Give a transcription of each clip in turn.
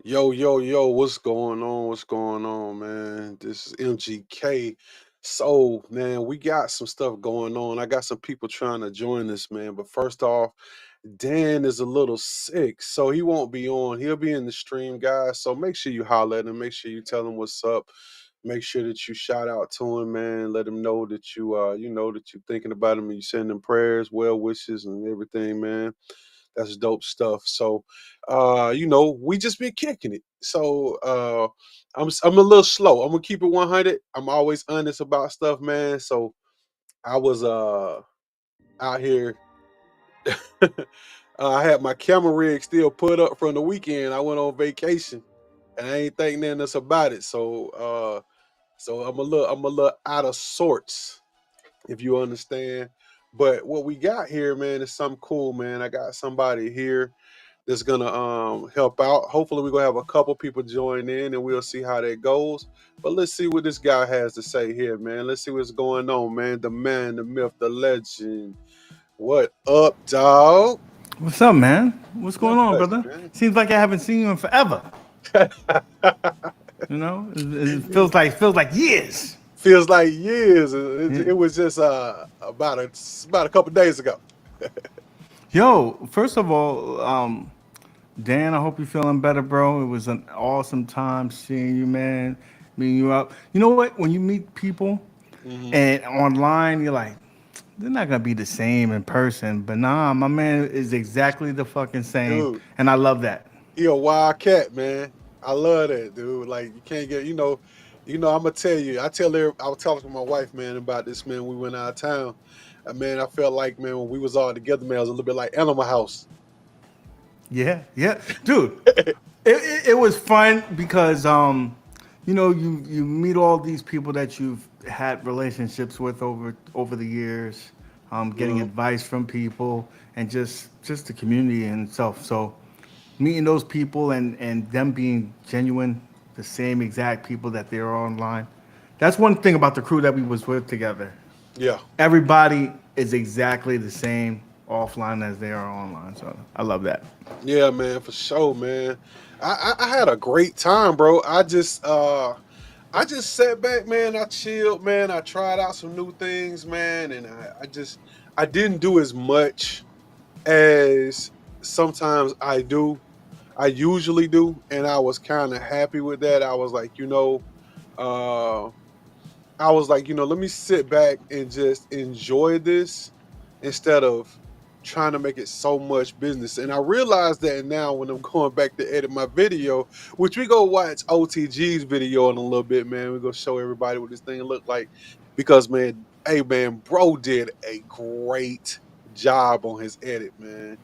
Yo, yo, yo, what's going on? What's going on, man? This is MGK. So, man, we got some stuff going on. I got some people trying to join this, man. But first off, Dan is a little sick, so he won't be on. He'll be in the stream, guys. So make sure you holler at him. Make sure you tell him what's up. Make sure that you shout out to him, man. Let him know that you know that you're thinking about him and you send him prayers, well wishes, and everything, man. That's dope stuff. So, we just been kicking it. So, I'm a little slow. I'm gonna keep it 100. I'm always honest about stuff, man. So I was out here. I had my camera rig still put up from the weekend. I went on vacation, and I ain't think nothing else about it. So I'm a little out of sorts, if you understand. But what we got here, man, is something cool, man. I got somebody here that's gonna help out. Hopefully, we're gonna have a couple people join in, and we'll see how that goes. But let's see what this guy has to say here, man. Let's see what's going on, man. The man, the myth, the legend. What up, dog? What's up, man? What's going Not on, much, brother? man. Seems like I haven't seen you in forever. You know, it feels like years. Feels like years. Yeah. It was just about a couple days ago. Yo, first of all, Dan, I hope you're feeling better, bro. It was an awesome time seeing you, man. Meeting you up. You know what? When you meet people Hmm. and online, you're like, they're not gonna be the same in person. But nah, my man is exactly the fucking same, Dude, and I love that. he a wild cat, man. I love that, dude. Like you can't get, I'm gonna tell you. I was talking to my wife, man, about this, man. We went out of town, and man, I felt like, man, when we was all together, man, it was a little bit like Animal House. Yeah, yeah, dude. It was fun because you meet all these people that you've had relationships with over the years, getting Mhm. advice from people and just the community in itself. So meeting those people and them being genuine, the same exact people that they are online. That's one thing about the crew that we was with together. Yeah. Everybody is exactly the same. offline as they are online. So I love that. Yeah, man, for sure, man. I had a great time, bro. I just sat back, man. I chilled, man. I tried out some new things, man, and I didn't do as much as sometimes I do. I usually do, and I was kind of happy with that. I was like, uh I was like, let me sit back and just enjoy this instead of trying to make it so much business. And I realized that now when I'm going back to edit my video, which we go watch OTG's video in a little bit, man. We're gonna show everybody what this thing looked like. Because man, hey man, bro did a great job on his edit, man.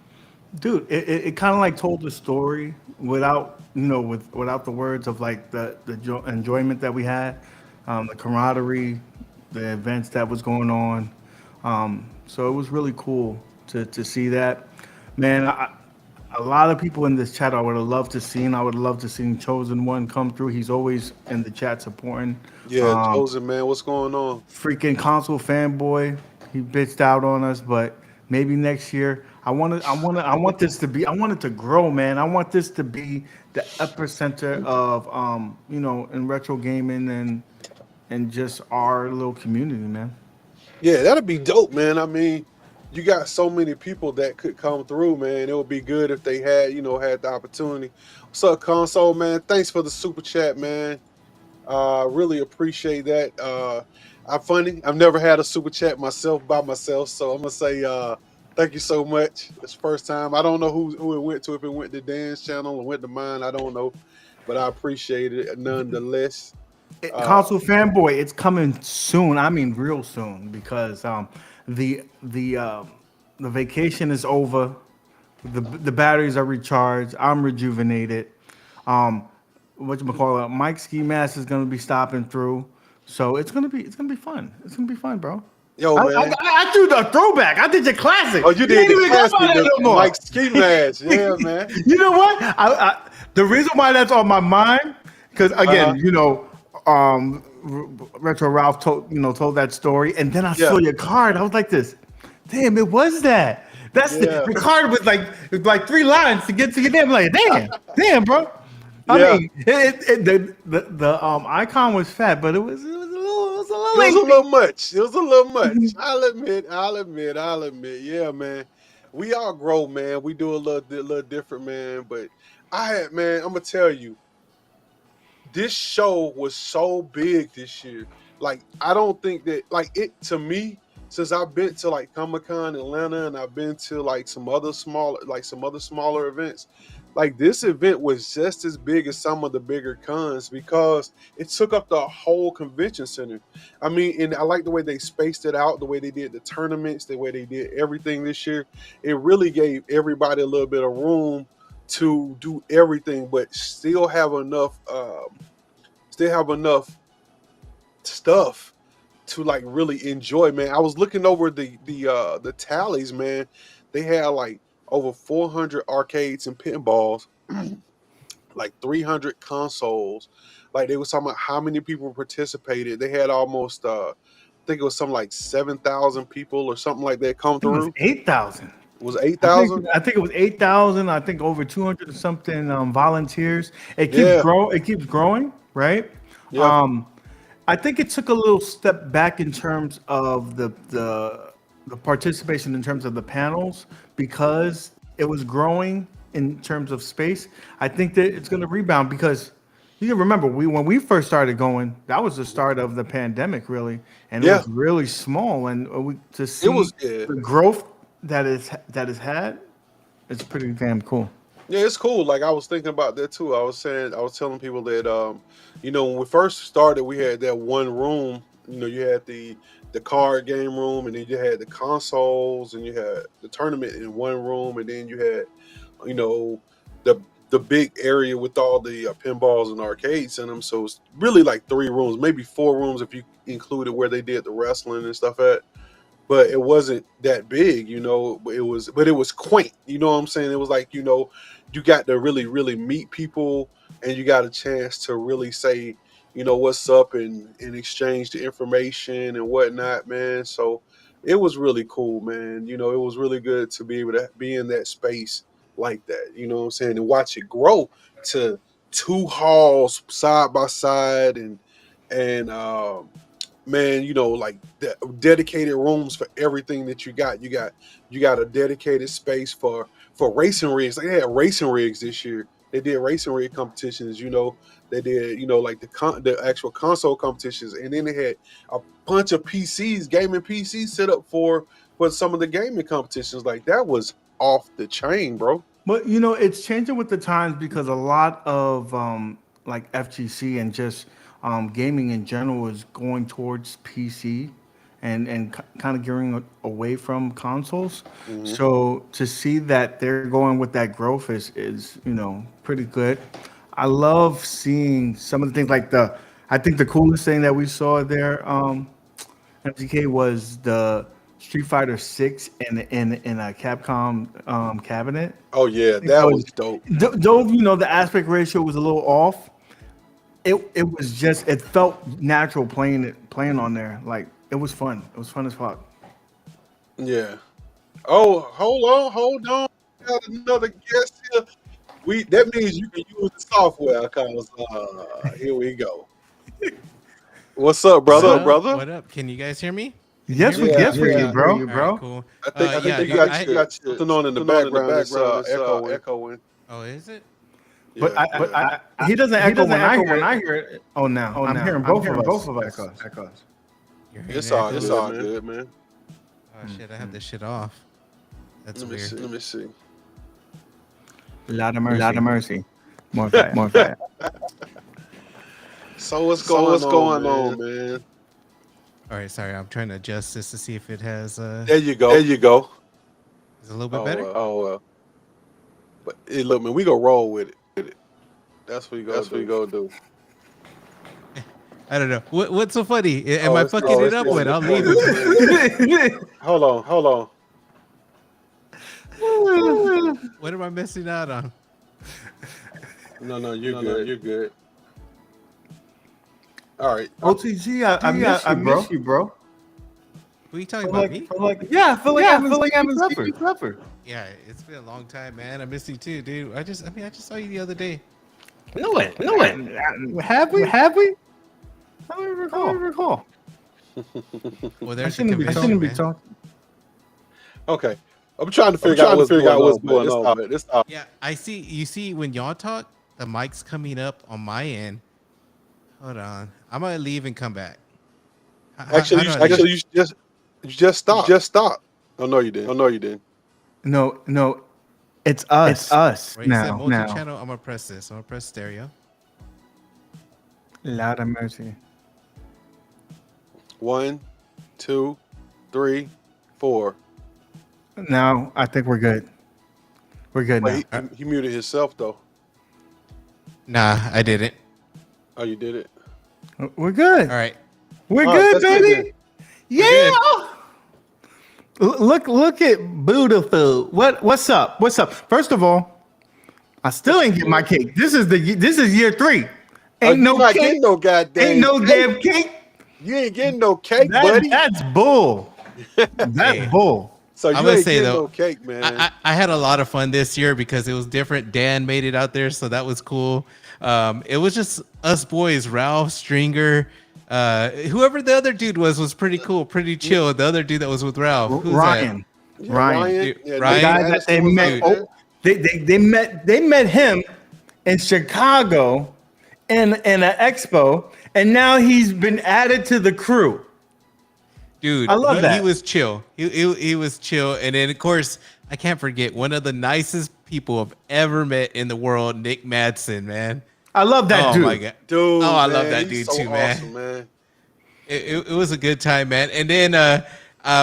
Dude, it kind of like told the story without without the words of like the enjoyment that we had, the camaraderie, the events that was going on. So it was really cool to see that. Man, a lot of people in this chat I would have loved to seen. I would love to seen Chosen One come through. He's always in the chat supporting. Yeah, Chosen, man, what's going on? Freaking console fanboy. He bitched out on us, but maybe next year. I want this to be. I want it to grow, man. I want this to be the epicenter of, in retro gaming and just our little community, man. Yeah, that'd be dope, man. I mean, you got so many people that could come through, man. It would be good if they had the opportunity. What's up, console, man? Thanks for the super chat, man. Really appreciate that. I'm funny. I've never had a super chat myself by myself, so I'm gonna say thank you so much. It's the first time. I don't know who it went to. If it went to Dan's channel or went to mine, I don't know, but I appreciate it nonetheless. Uh, Console fanboy, it's coming soon. I mean, real soon because the vacation is over. The batteries are recharged. I'm rejuvenated. Um, what you call it? Mike Ski Mask is gonna be stopping through, so it's gonna be fun. It's gonna be fun, bro. yo, man. I threw the throwback. I did your classic. Oh, you You did ain't the even got about classic, that the no more. Mike Ski Mask. Yeah, man. You know what? The reason why that's on my mind, because Uh huh. again, Retro Ralph told that story, and then I Yeah. saw your card. I was like, this, damn, it was that. That's Yeah. the card was like 3 lines to get to your name. Like, damn, bro. I Yeah. mean, the icon was fat, but it was a little It was a lengthy. little much. It was a little much. I'll admit. I'll admit. I'll admit. Yeah, man. We all grow, man. We do a little different, man. But man. I'm gonna tell you, this show was so big this year. Like, I don't think that, like, it to me, since I've been to like Comic Con Atlanta and I've been to like some other smaller events, like this event was just as big as some of the bigger cons because it took up the whole convention center. I mean, and I like the way they spaced it out, the way they did the tournaments, the way they did everything this year. It really gave everybody a little bit of room to do everything, but still have enough stuff to like really enjoy, man. I was looking over the tallies, man. They had like over 400 arcades and pinballs, like 300 consoles. Like they was talking about how many people participated. They had almost I think it was something like 7,000 people or something like that come It was through. 8,000. It was I think 8,000? I think it was 8,000. I think over 200 and something volunteers. Yeah. It keeps growing, right? Yeah. Um, I think it took a little step back in terms of the participation in terms of the panels because it was growing in terms of space. I think that it's going to rebound because you can remember when we first started going, that was the start of the pandemic, really, and it Yeah. was really small. And to It see was yeah. the growth that it's had, it's pretty damn cool. Yeah, it's cool. Like I was thinking about that too. I was telling people that when we first started, we had that one room. You had the card game room, and then you had the consoles, and you had the tournament in one room, and then you had you know the the big area with all the pinballs and arcades in them. So it's really like 3 rooms, maybe 4 rooms if you included where they did the wrestling and stuff at, but it wasn't that big, but it was quaint, you know what I'm saying? It was like, you got to really, really meet people, and you got a chance to really say, what's up, and exchange the information and whatnot, man. So it was really cool, man. You know, it was really good to be able to be in that space like that. You know what I'm saying? And watch it grow to two halls side by side, and man, you know, like dedicated rooms for everything that you got. You got a dedicated space for racing rigs. Like they had racing rigs this year. They did racing rig competitions. You know, they did, you know, like the actual console competitions, and then they had a bunch of PCs, gaming PCs, set up for some of the gaming competitions. Like that was off the chain, bro. But you know, it's changing with the times because a lot of like FGC and just gaming in general is going towards PC and kind of gearing away from consoles. Hmm. So to see that they're going with that growth is you know pretty good. I love seeing some of the things like the. I think the coolest thing that we saw there, MGK, was the Street Fighter Six in a Capcom cabinet. Oh yeah, Think that that was was dope. though you know the aspect ratio was a little off. It was just it felt natural playing on there. Like it was fun. It was fun as fuck. Yeah. Oh, hold on. We got another guest here. We That means you can use the software, cause here we go. What's up, What brother? up? What up? Can you guys hear me? Can you hear Yes, we me? Yeah, yes we yeah. can, All bro. right, cool. I think Yeah, you dude. got something on in the background. It's echoing. Oh, is it? But Yeah, yeah. he doesn't He echo doesn't when I echo hear when it. I hear it. Oh, now Oh, I'm now hearing I'm both of hearing us both of us echoes. echoes. You're hearing It's all echoes? good, man. Oh shit! I have this shit off. That's Let me weird. see. Let me see. Lot of mercy. Lot of mercy. More fat. More Fat. fat. So what's So going what's on, going on, man? All right, sorry. I'm trying to adjust this to see if it has There you go. is it a little bit Oh better. but hey, look, man, we go roll with it. That's what you go That's what you do. go do. I don't know. What's so funny? Am Oh, I it's fucking oh, it it's up? just When I'll leave recording, it. man. Hold on. What am I missing out on? No, you're No, good. you're good. All right. OTG, I miss you, bro. miss you, bro. Who are you talking about? Me? Yeah, I feel like I haven't I haven't seen seen you you forever. forever. Yeah, it's been a long time, man. I miss you too, dude. I just saw you the other day. No it. Have we? Have we? I don't I don't recall. Well, I there's a shouldn't be convention, man. talking. Okay. I'm trying to figure out what's going on, but it's all. Yeah, I see. You see, when y'all talk, the mic's coming up on my end. Hold on, I'm gonna leave and come back. Actually, how do I leave? you just stopped. Just stop. Oh no, you didn't. No, it's us. It's us Where you said now. multi-channel, I'm gonna press this. I'm gonna press stereo. Lot of mercy. 1, 2, 3, 4. Now I think we're good. We're good now. Wait, he muted himself though. Nah, I didn't. Oh, you did it. We're good. All right. We're All right, good, that's good baby. Yeah. Look at beautiful. What's up? What's up? First of all, I still ain't get my cake. This is year 3. Ain't You no not cake. getting no goddamn. Ain't no cake. damn cake. You ain't getting no cake, buddy. That's bull. That's Hey. bull. So you I'm gonna ain't say getting though, no cake, man. I had a lot of fun this year because it was different. Dan made it out there, so that was cool. It was just us boys, Ralph, Stringer, whoever the other dude was pretty cool, pretty chill. The other dude that was with Ralph, who's Ryan. that? Yeah, Ryan. Yeah, The Ryan? guy Nick that they Addison was met. out there. They met him in Chicago in an expo, and now he's been added to the crew. Dude, I love that. He was chill. He was chill, and then of course I can't forget one of the nicest people I've ever met in the world, Nick Madsen, man. I love that Oh dude. my god. Dude, Oh, I man, love that he's dude so too, man. awesome, man. It was a good time, man. And then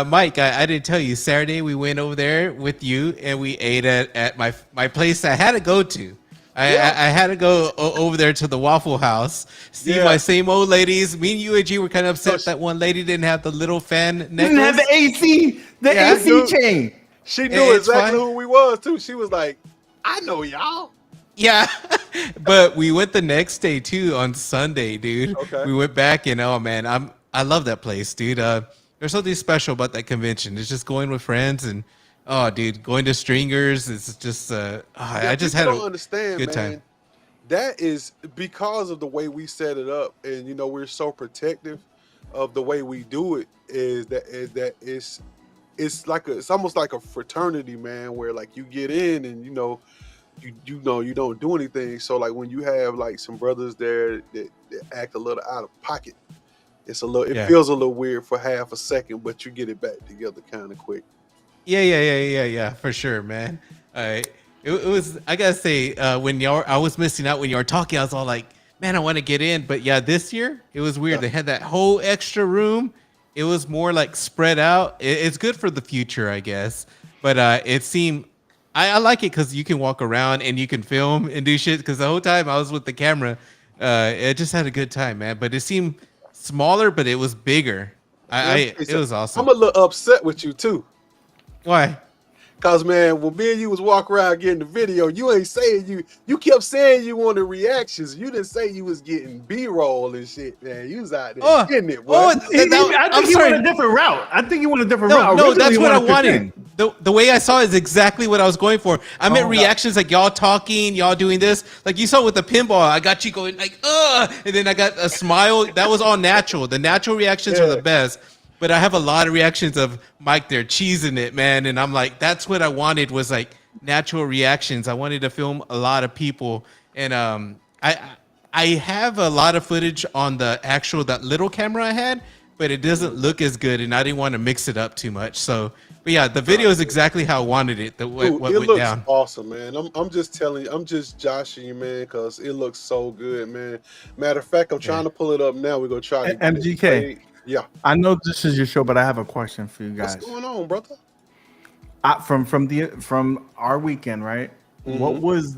Mike, I didn't tell you, Saturday we went over there with you and we ate at my place I had to go to. I had to go over there to the Waffle House, see Yeah. my same old ladies. Me and UAG were kind of upset that one lady didn't have the little fan necklace. Didn't have the AC, Yeah, AC dude. chain. She knew It's exactly fine. who we was too. She was like, "I know y'all." Yeah, but we went the next day too on Sunday, dude. Okay. We went back and oh man, I love that place, dude. there's something special about that convention. It's just going with friends and oh, dude, going to Stringers. It's just Yeah, I just people had don't a understand, good time. man. That is because of the way we set it up, and we're so protective of the way we do it. Is that it's almost like a fraternity, man, where like you get in and you don't do anything. So like when you have like some brothers there that act a little out of pocket, it Yeah. feels a little weird for half a second, but you get it back together kind of quick. Yeah, for sure, man. It was. I gotta say, I was missing out when you were talking. I was all like, man, I want to get in, but yeah, this year it was weird. Yeah. They had that whole extra room. It was more like spread out. It's good for the future, I guess. But it seemed I like it because you can walk around and you can film and do shit. Because the whole time I was with the camera, it just had a good time, man. But it seemed smaller, but it was bigger. Man, let me tell you It was something. awesome. I'm a little upset with you too. Why? Cause man, when me and you was walking around getting the video, you ain't saying you kept saying you wanted reactions. You didn't say you was getting B-roll and shit, man. You was out there Oh, getting it, boy. oh, I I'm think he went sorry. a different route. I think he went a different No, route. no, Originally, that's he what I wanted wanted. 15. The way I saw it is exactly what I was going for. I meant Oh. reactions like y'all talking, y'all doing this. Like you saw with the pinball, I got you going like, and then I got a smile. That was all natural. The natural reactions are Yeah. the best. But I have a lot of reactions of Mike, they're cheesing it, man. And I'm like, that's what I wanted was like natural reactions. I wanted to film a lot of people. And I have a lot of footage on the actual that little camera I had, but it doesn't look as good, and I didn't want to mix it up too much. So, but yeah, the video is exactly how I wanted it. Dude, What it went looks down. awesome, man. I'm just telling you, I'm just joshing you, man, because it looks so good, man. Matter of fact, I'm Yeah. trying to pull it up now. We're gonna try to get it MGK, played. Yeah. I know this is your show, but I have a question for you What's guys. going on, brother? From our weekend, right? What Hmm. was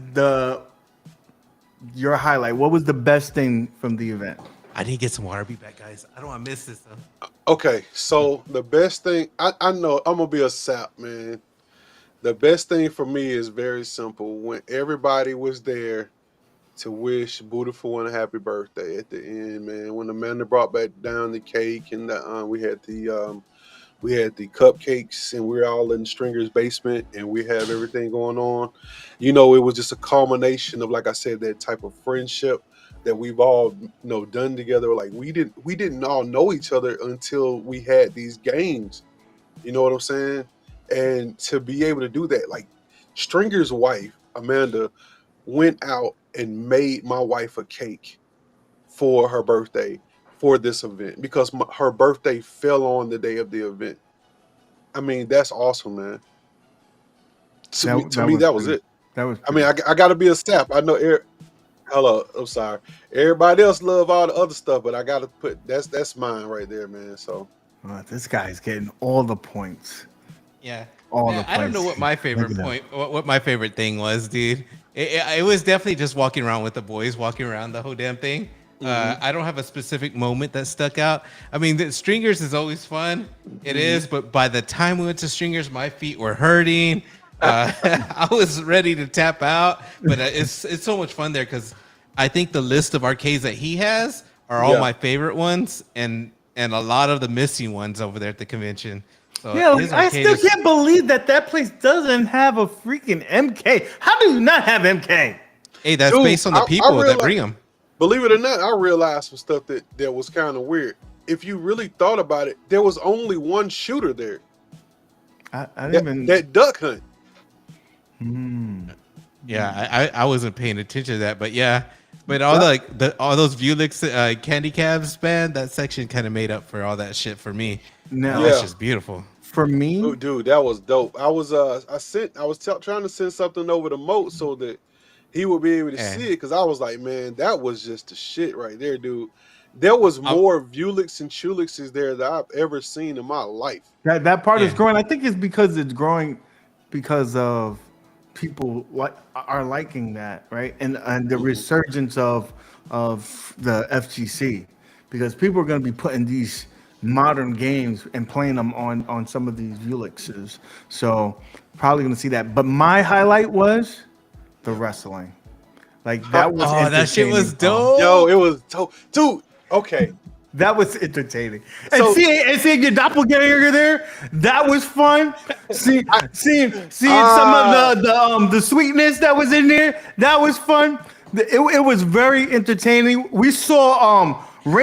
your highlight? What was the best thing from the event? I need to get some water. Be back, guys. I don't want to miss this though. Okay, so the best thing I know I'm gonna be a sap, man. The best thing for me is very simple. When everybody was there to wish Beautiful one a happy birthday at the end, man. When Amanda brought back down the cake and we had the cupcakes and we are all in Stringer's basement and we have everything going on. It was just a culmination of, like I said, that type of friendship that we've all done together. Like we didn't all know each other until we had these games. You know what I'm saying? And to be able to do that, like Stringer's wife, Amanda, went out and made my wife a cake for her birthday for this event because her birthday fell on the day of the event. I mean, that's awesome, man. To me, Was that was pretty. it. That was I mean, pretty. I got to be a sap. I know. Hello, I'm sorry. Everybody else love all the other stuff, but I got to put that's mine right there, man. So This guy's getting all the points. Yeah. All Man, the I don't know points. what my Look favorite at him. point, what my favorite thing was, dude. It was definitely just walking around with the boys, walking around the whole damn thing. hmm I don't have a specific moment that stuck out. I mean, the Stringers is always fun. It hmm is, but by the time we went to Stringers, my feet were hurting. I was ready to tap out, but it's so much fun there because I think the list of arcades that he has are all yeah. my favorite ones, and a lot of the missing ones over there at the convention. So Yeah, like, his I arcade still is. can't believe that place doesn't have a freaking MK. How do you not have MK? Hey, that's Dude, based on the I people that realized, bring them. believe it or not, I realized some stuff that was kind of weird. If you really thought about it, there was only one shooter there. I didn't That even. that duck hunt. Hmm. Yeah, I wasn't paying attention to that, but yeah, but That- all those Vuelix candy cabs, man, that section kind of made up for all that shit for me. Now, That's yeah. just beautiful. for me, Oh, dude, that was dope. I was trying to send something over to Moat so that he would be able to Yeah. see it because I was like, man, that was just the shit right there, dude. There was I, more Vulix and Chulixes there that I've ever seen in my life. that part is yeah. growing. I think it's because it's growing because of people are liking that, right? And the Hmm. resurgence of the FGC because people are going to be putting these modern games and playing them on some of these Ulixes. So probably going to see that. But my highlight was the Yeah. wrestling. Like that was Oh, that shit was entertaining. Yo, dope. it was dope. Dude, okay. That was entertaining. And So seeing your doppelganger there, that was fun. Seeing some of ah, the sweetness that was in there, that was fun. It was very entertaining. We saw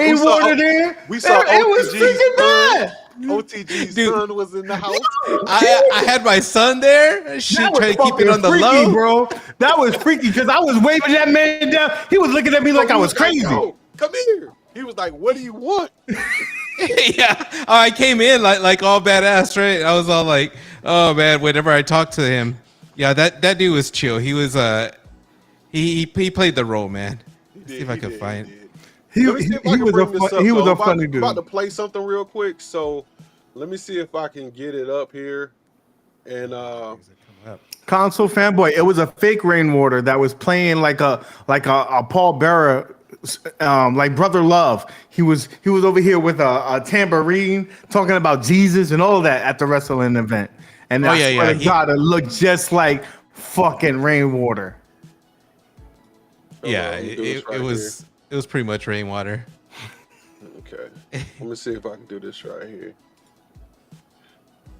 we saw rainwater there. we saw It was OTG's son. freaking bad. OTG's Dude, son was in the house. I had my son there. She That was tried to keep it fucking on the freaky, low. bro. That was freaky because I was waving that man down. He was looking at me So like I we was crazy. Yo, come here. He was like, "What do you want?" Yeah, I came in like all badass, right? I was all like, oh man. Whenever I talked to him, yeah, that dude was chill. He was he played the role, man. He Let's see did. if I He can did. find. He did. He, Let me see if I he can was bring this up. he was Though. a funny About dude. to play something real quick. So let me see if I can get it up here. And Console fanboy. It was a fake rainwater that was playing like a Paul Bearer, like Brother Love. He was over here with a tambourine talking about Jesus and all of that at the wrestling event. And Oh, I yeah, swear yeah, to God, it looked just like fucking rainwater. Yeah, let me do this right it was pretty much rainwater. here. Okay. Let me see if I can do this right here.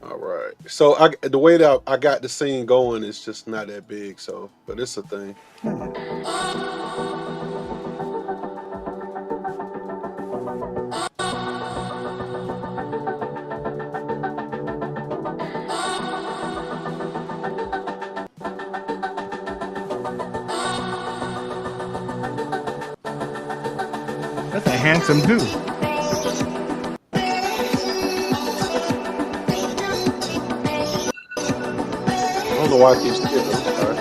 All right. So the way that I got the scene going is just not that big. So, but it's a thing. That's a handsome dude. I don't know why I keep skipping. I'm sorry.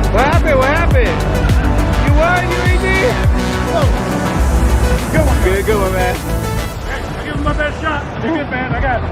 What happened? What happened? You won? You ain't there? Good one. Good one, man. I give him my best shot. You're good, man. I got it.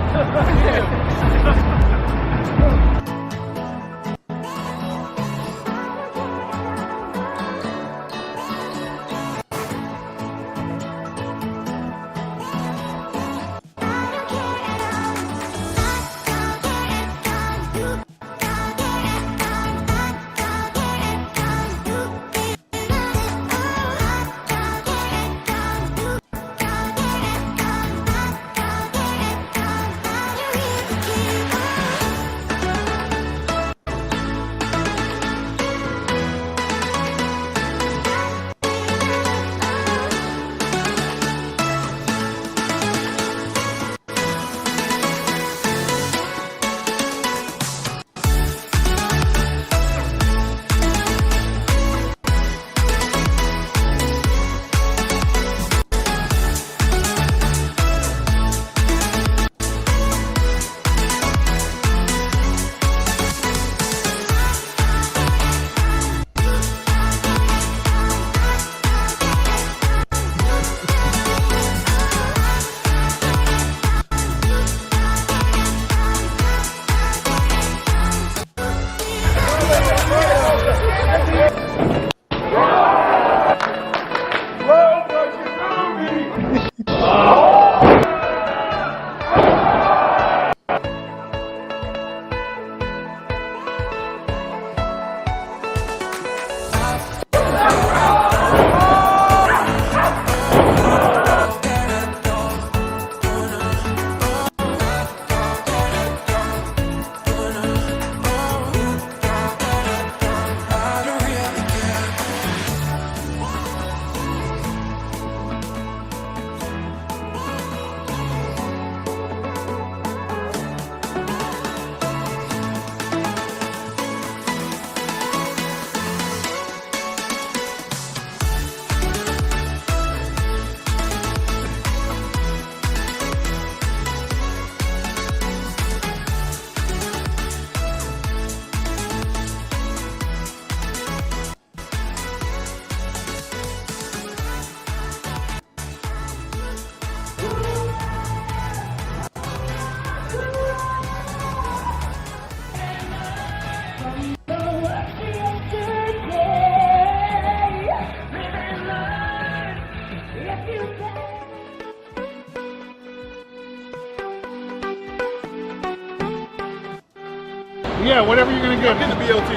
Yeah, whatever you're gonna get. Get the BLT.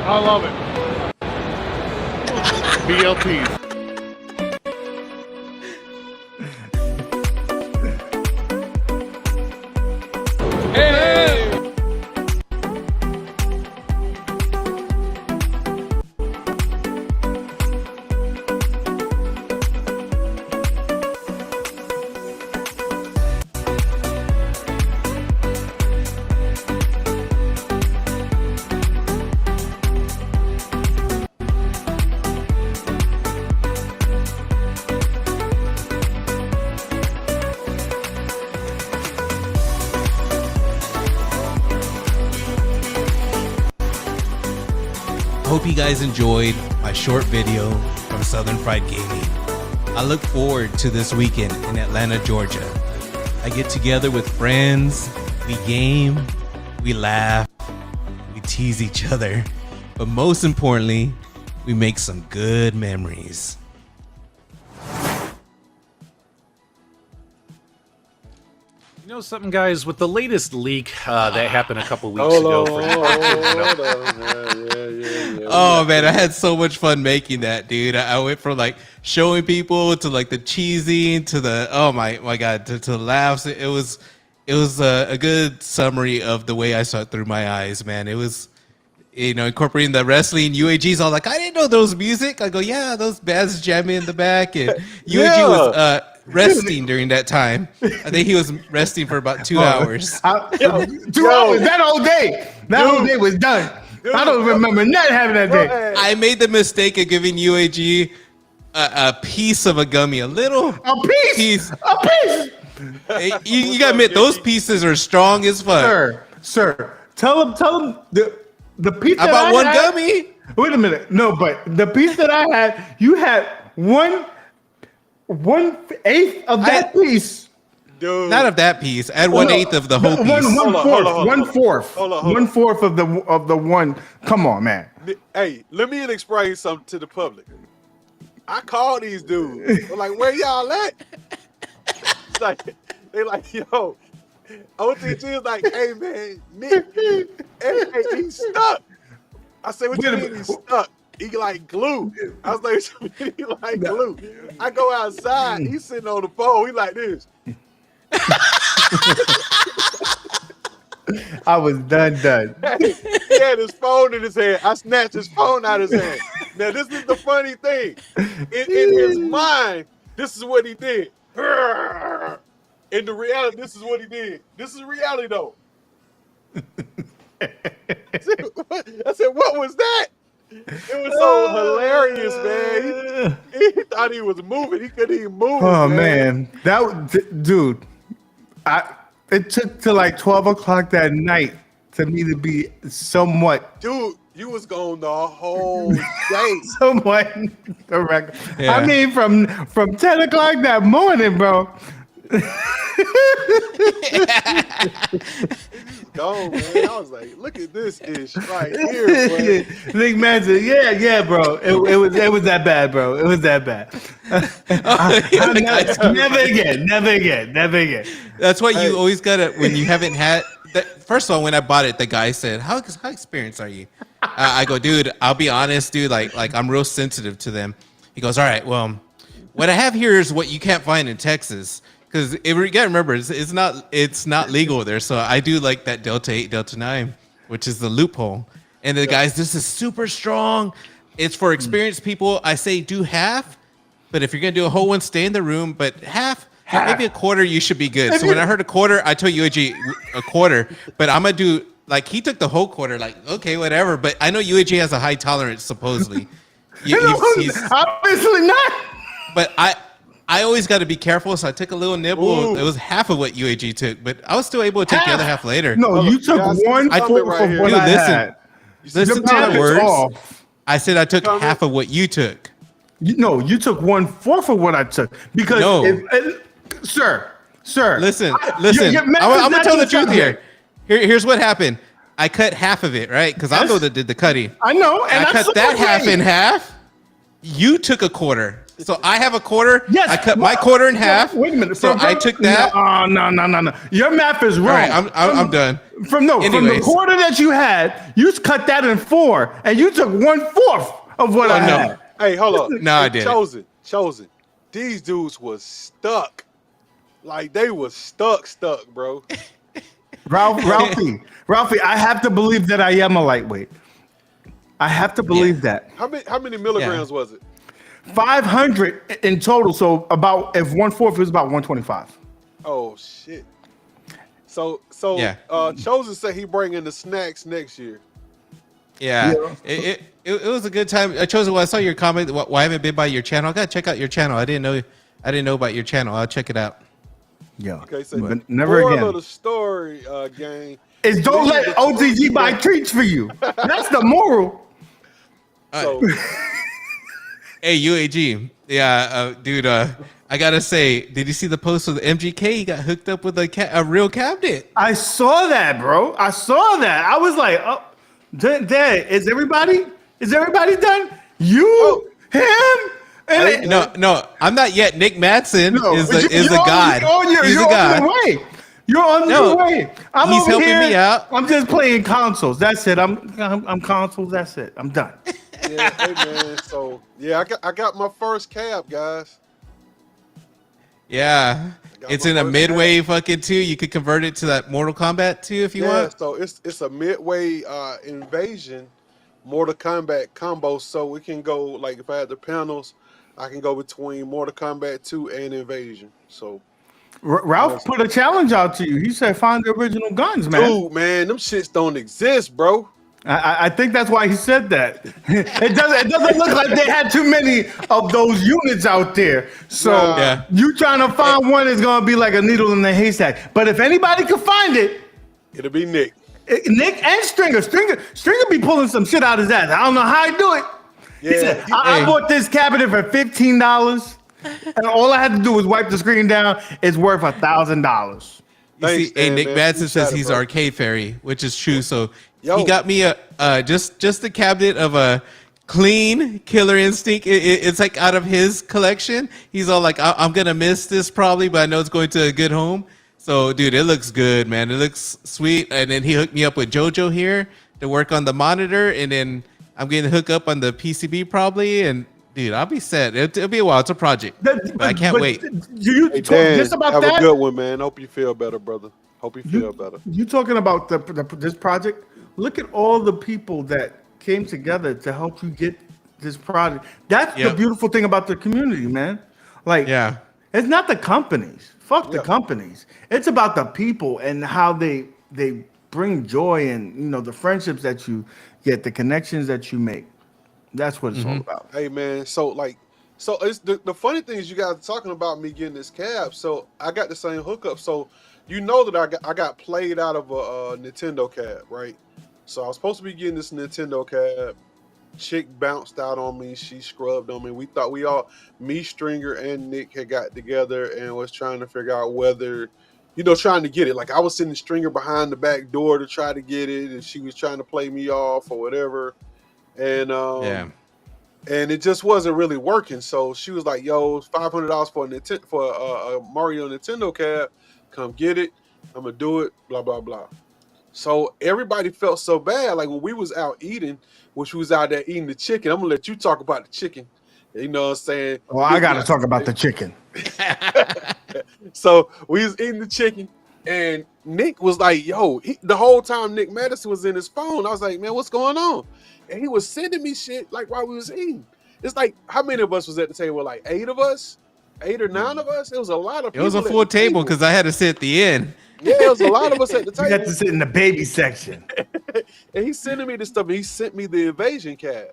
I love it. BLTs. Hey! Hope you guys enjoyed my short video from Southern Fried Gaming. I look forward to this weekend in Atlanta, Georgia. I get together with friends, we game, we laugh, we tease each other, but most importantly, we make some good memories. You know something, guys? With the latest leak that happened a couple weeks Hold ago, on. Yeah. Oh man, I had so much fun making that, dude. I went from like showing people to like the cheesing to the oh my god to the laughs. It was a good summary of the way I saw it through my eyes, man. It was incorporating the wrestling. UAG's all like, I didn't know there was music. I go, yeah, those bands jamming in the back, and UAG was resting during that time. I think he was resting for about 2 hours. 2 hours. That whole day. That whole day was done. I don't remember nothing happening that day. I made the mistake of giving UAG a piece of a gummy, a piece. You gotta admit, those pieces are strong as fuck. Sir, tell him the piece. How about one gummy? Wait a minute. No, but the piece that I had, you had 1/8 of that piece. Dude. Not of that piece. Add 1/8 of the whole piece. One fourth of the one. Come on, man. Hey, let me explain something to the public. I call these dudes. I'm like, where y'all at? It's like, they like, yo. OTG is like, hey man, Nick, hey, he's stuck. I say, what you mean he's stuck? He like glue. I was like, what you mean he like glue? I go outside, he's sitting on the pole, he like this. I was done. He had his phone in his hand. I snatched his phone out of his hand. Now this is the funny thing. In his mind, this is what he did. In the reality, this is what he did. This is reality though. I said, what was that? It was so hilarious, man. He thought he was moving. He couldn't even move. Oh man, dude. It took till like 12 o'clock that night to me to be somewhat. Dude, you was gone the whole day. Somewhat correct. Yeah. I mean, from 10 o'clock that morning, bro. Gone, man. I was like, look at this ish right here, boy. Nick Manson, yeah, bro. It was that bad, bro. It was that bad. Never again. That's why you always gotta, when you haven't had that. First of all, when I bought it, the guy said, "How experienced are you?" I go, "Dude, I'll be honest, dude. Like I'm real sensitive to them." He goes, "All right, well, what I have here is what you can't find in Texas." Because you gotta remember, it's not legal there. So I do like that Delta 8, Delta 9, which is the loophole. And the guys, this is super strong. It's for experienced people. I say do half, but if you're gonna do a whole one, stay in the room. But half, maybe a quarter, you should be good. So when I heard a quarter, I told UAG a quarter. But I'm gonna do like he took the whole quarter. Like okay, whatever. But I know UAG has a high tolerance supposedly. Obviously not. But I always got to be careful, so I took a little nibble. Ooh. It was half of what UAG took, but I was still able to take the other half later. No, you took 1/4 right of what I had. Listen to the words. I said I took half of what you took. You took 1/4 of what I took because, sir. Listen. I'm gonna tell the truth here. Here's what happened. I cut half of it, right? Because I'm the one that did the cutting. I know, and I cut that half in half. You took a quarter. So I have a quarter. Yes, I cut my quarter in half. Wait a minute. So I took that. No. Your math is wrong. All right, I'm done. From the Anyways. quarter that you had, you cut that in 4, and you took 1/4 of what I no. had. Hey, hold up. No, hey, I didn't. Chosen. These dudes was stuck. Like they was stuck, bro. Ralphie, I have to believe that I am a lightweight. I have to believe that. How many milligrams was it? 500 in total. So about if 1/4 was about 125. Oh shit. So Yeah. Chosen said he bringing the snacks next year. Yeah, it was a good time. I chose. Well, I saw your comment. Why I haven't been by your channel? I gotta check out your channel. I didn't know about your channel. I'll check it out. Yeah. Okay, so but never again. Of the story, gang. Is don't let OTG buy treats for you. That's the moral. So, hey, UAG. Yeah, dude. I gotta say, did you see the post with MGK? He got hooked up with a real cabinet. I saw that, bro. I saw that. I was like, oh, Dad, is everybody done? You, him, and No, I'm not yet. Nick Madsen is a god. He's a on god. your way. You're on your way. I'm he's over helping here. me out. I'm just playing consoles. That's it. I'm consoles. That's it. I'm done. yeah, hey man. So yeah, I got my first cab, guys. Yeah, it's in a midway fucking 2. You could convert it to that Mortal Kombat 2 if you want. So it's a midway invasion Mortal Kombat combo. So we can go like if I had the panels, I can go between Mortal Kombat 2 and Invasion. So Ralph put a challenge out to you. He said, "Find the original guns, man." Dude, man, them shits don't exist, bro. I think that's why he said that. It doesn't look like they had too many of those units out there. So Yeah. you trying to find one is gonna be like a needle in the haystack. But if anybody can find it, It'll be Nick. Nick and Stringer be pulling some shit out his ass. I don't know how he do it. He Yeah. said, I bought this cabinet for $15, and all I had to do was wipe the screen down. It's worth $1,000. You see, Dan, Nick man. Madsen Appreciate says it, he's bro. Arcade Fairy, which is true. So Yo. he got me a just a cabinet of a clean Killer Instinct. It's like out of his collection. He's all like, I'm gonna miss this probably, but I know it's going to a good home. So, dude, it looks good, man. It looks sweet. And then he hooked me up with JoJo here to work on the monitor, and then I'm going to hook up on the PCB probably. And dude, I'll be set. It'll be a while. It's a project, but I can't wait. You Hey, talk Dan, just about have that? a good one, man. Hope you feel better, brother. Hope you feel better. You talking about this project? Look at all the people that came together to help you get this project. That's the beautiful thing about the community, man. Like, it's not the companies. Fuck the companies. It's about the people and how they bring joy and the friendships that you get, the connections that you make. That's what it's all about. Hey, man. So it's the funny thing is you guys are talking about me getting this cab. So I got the same hookup. So you know that I got played out of a Nintendo cab, right? So I was supposed to be getting this Nintendo cab. Chick bounced out on me. She scrubbed on me. We thought me, Stringer, and Nick had got together and was trying to figure out whether, trying to get it. Like I was sending Stringer behind the back door to try to get it, and she was trying to play me off or whatever. And and it just wasn't really working. So she was like, "Yo, $500 for a Mario Nintendo cab. Come get it. I'm gonna do it." Blah blah blah. So everybody felt so bad. Like when we was out eating, when she was out there eating the chicken, I'm gonna let you talk about the chicken. You know what I'm saying? Well, I got to talk about the chicken. So we was eating the chicken, and Nick was like, "Yo," the whole time Nick Madison was in his phone. I was like, "Man, what's going on?" And he was sending me shit like while we was eating. It's like, how many of us was at the table? Like 8 of us, 8 or 9 of us. It was a lot of people. It was a full table because I had to sit at the end. Yeah, it was a lot of us at the table. You got to sit in the baby section. And he's sending me this stuff. And he sent me the invasion cab.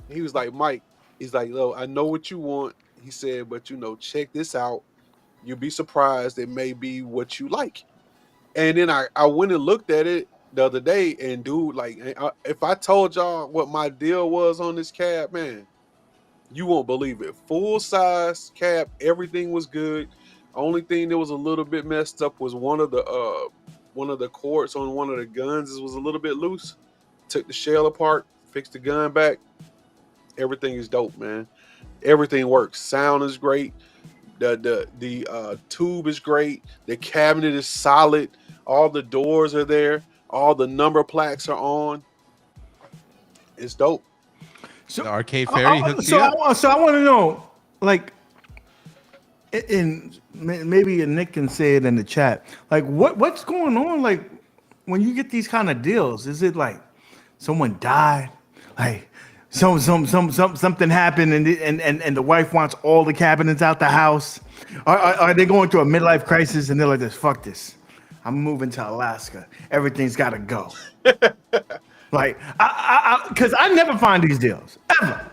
And he was like, "Mike," he's like, "Yo, I know what you want." He said, "But check this out. You'll be surprised. It may be what you like." And then I went and looked at it the other day, and dude, like, if I told y'all what my deal was on this cab, man, you won't believe it. Full size cab, everything was good. Only thing that was a little bit messed up was one of the cords on one of the guns was a little bit loose. Took the shell apart, fixed the gun back. Everything is dope, man. Everything works. Sound is great. The tube is great. The cabinet is solid. All the doors are there. All the number plaques are on. It's dope. So, The arcade fairy hooked you up. so I want to know, like, and maybe Nick can say it in the chat. Like, what's going on? Like, when you get these kind of deals, is it like someone died, like something happened, and the wife wants all the cabinets out the house? Are they going through a midlife crisis and they're like, this, fuck this, I'm moving to Alaska. Everything's got to go. Like, because I never find these deals ever,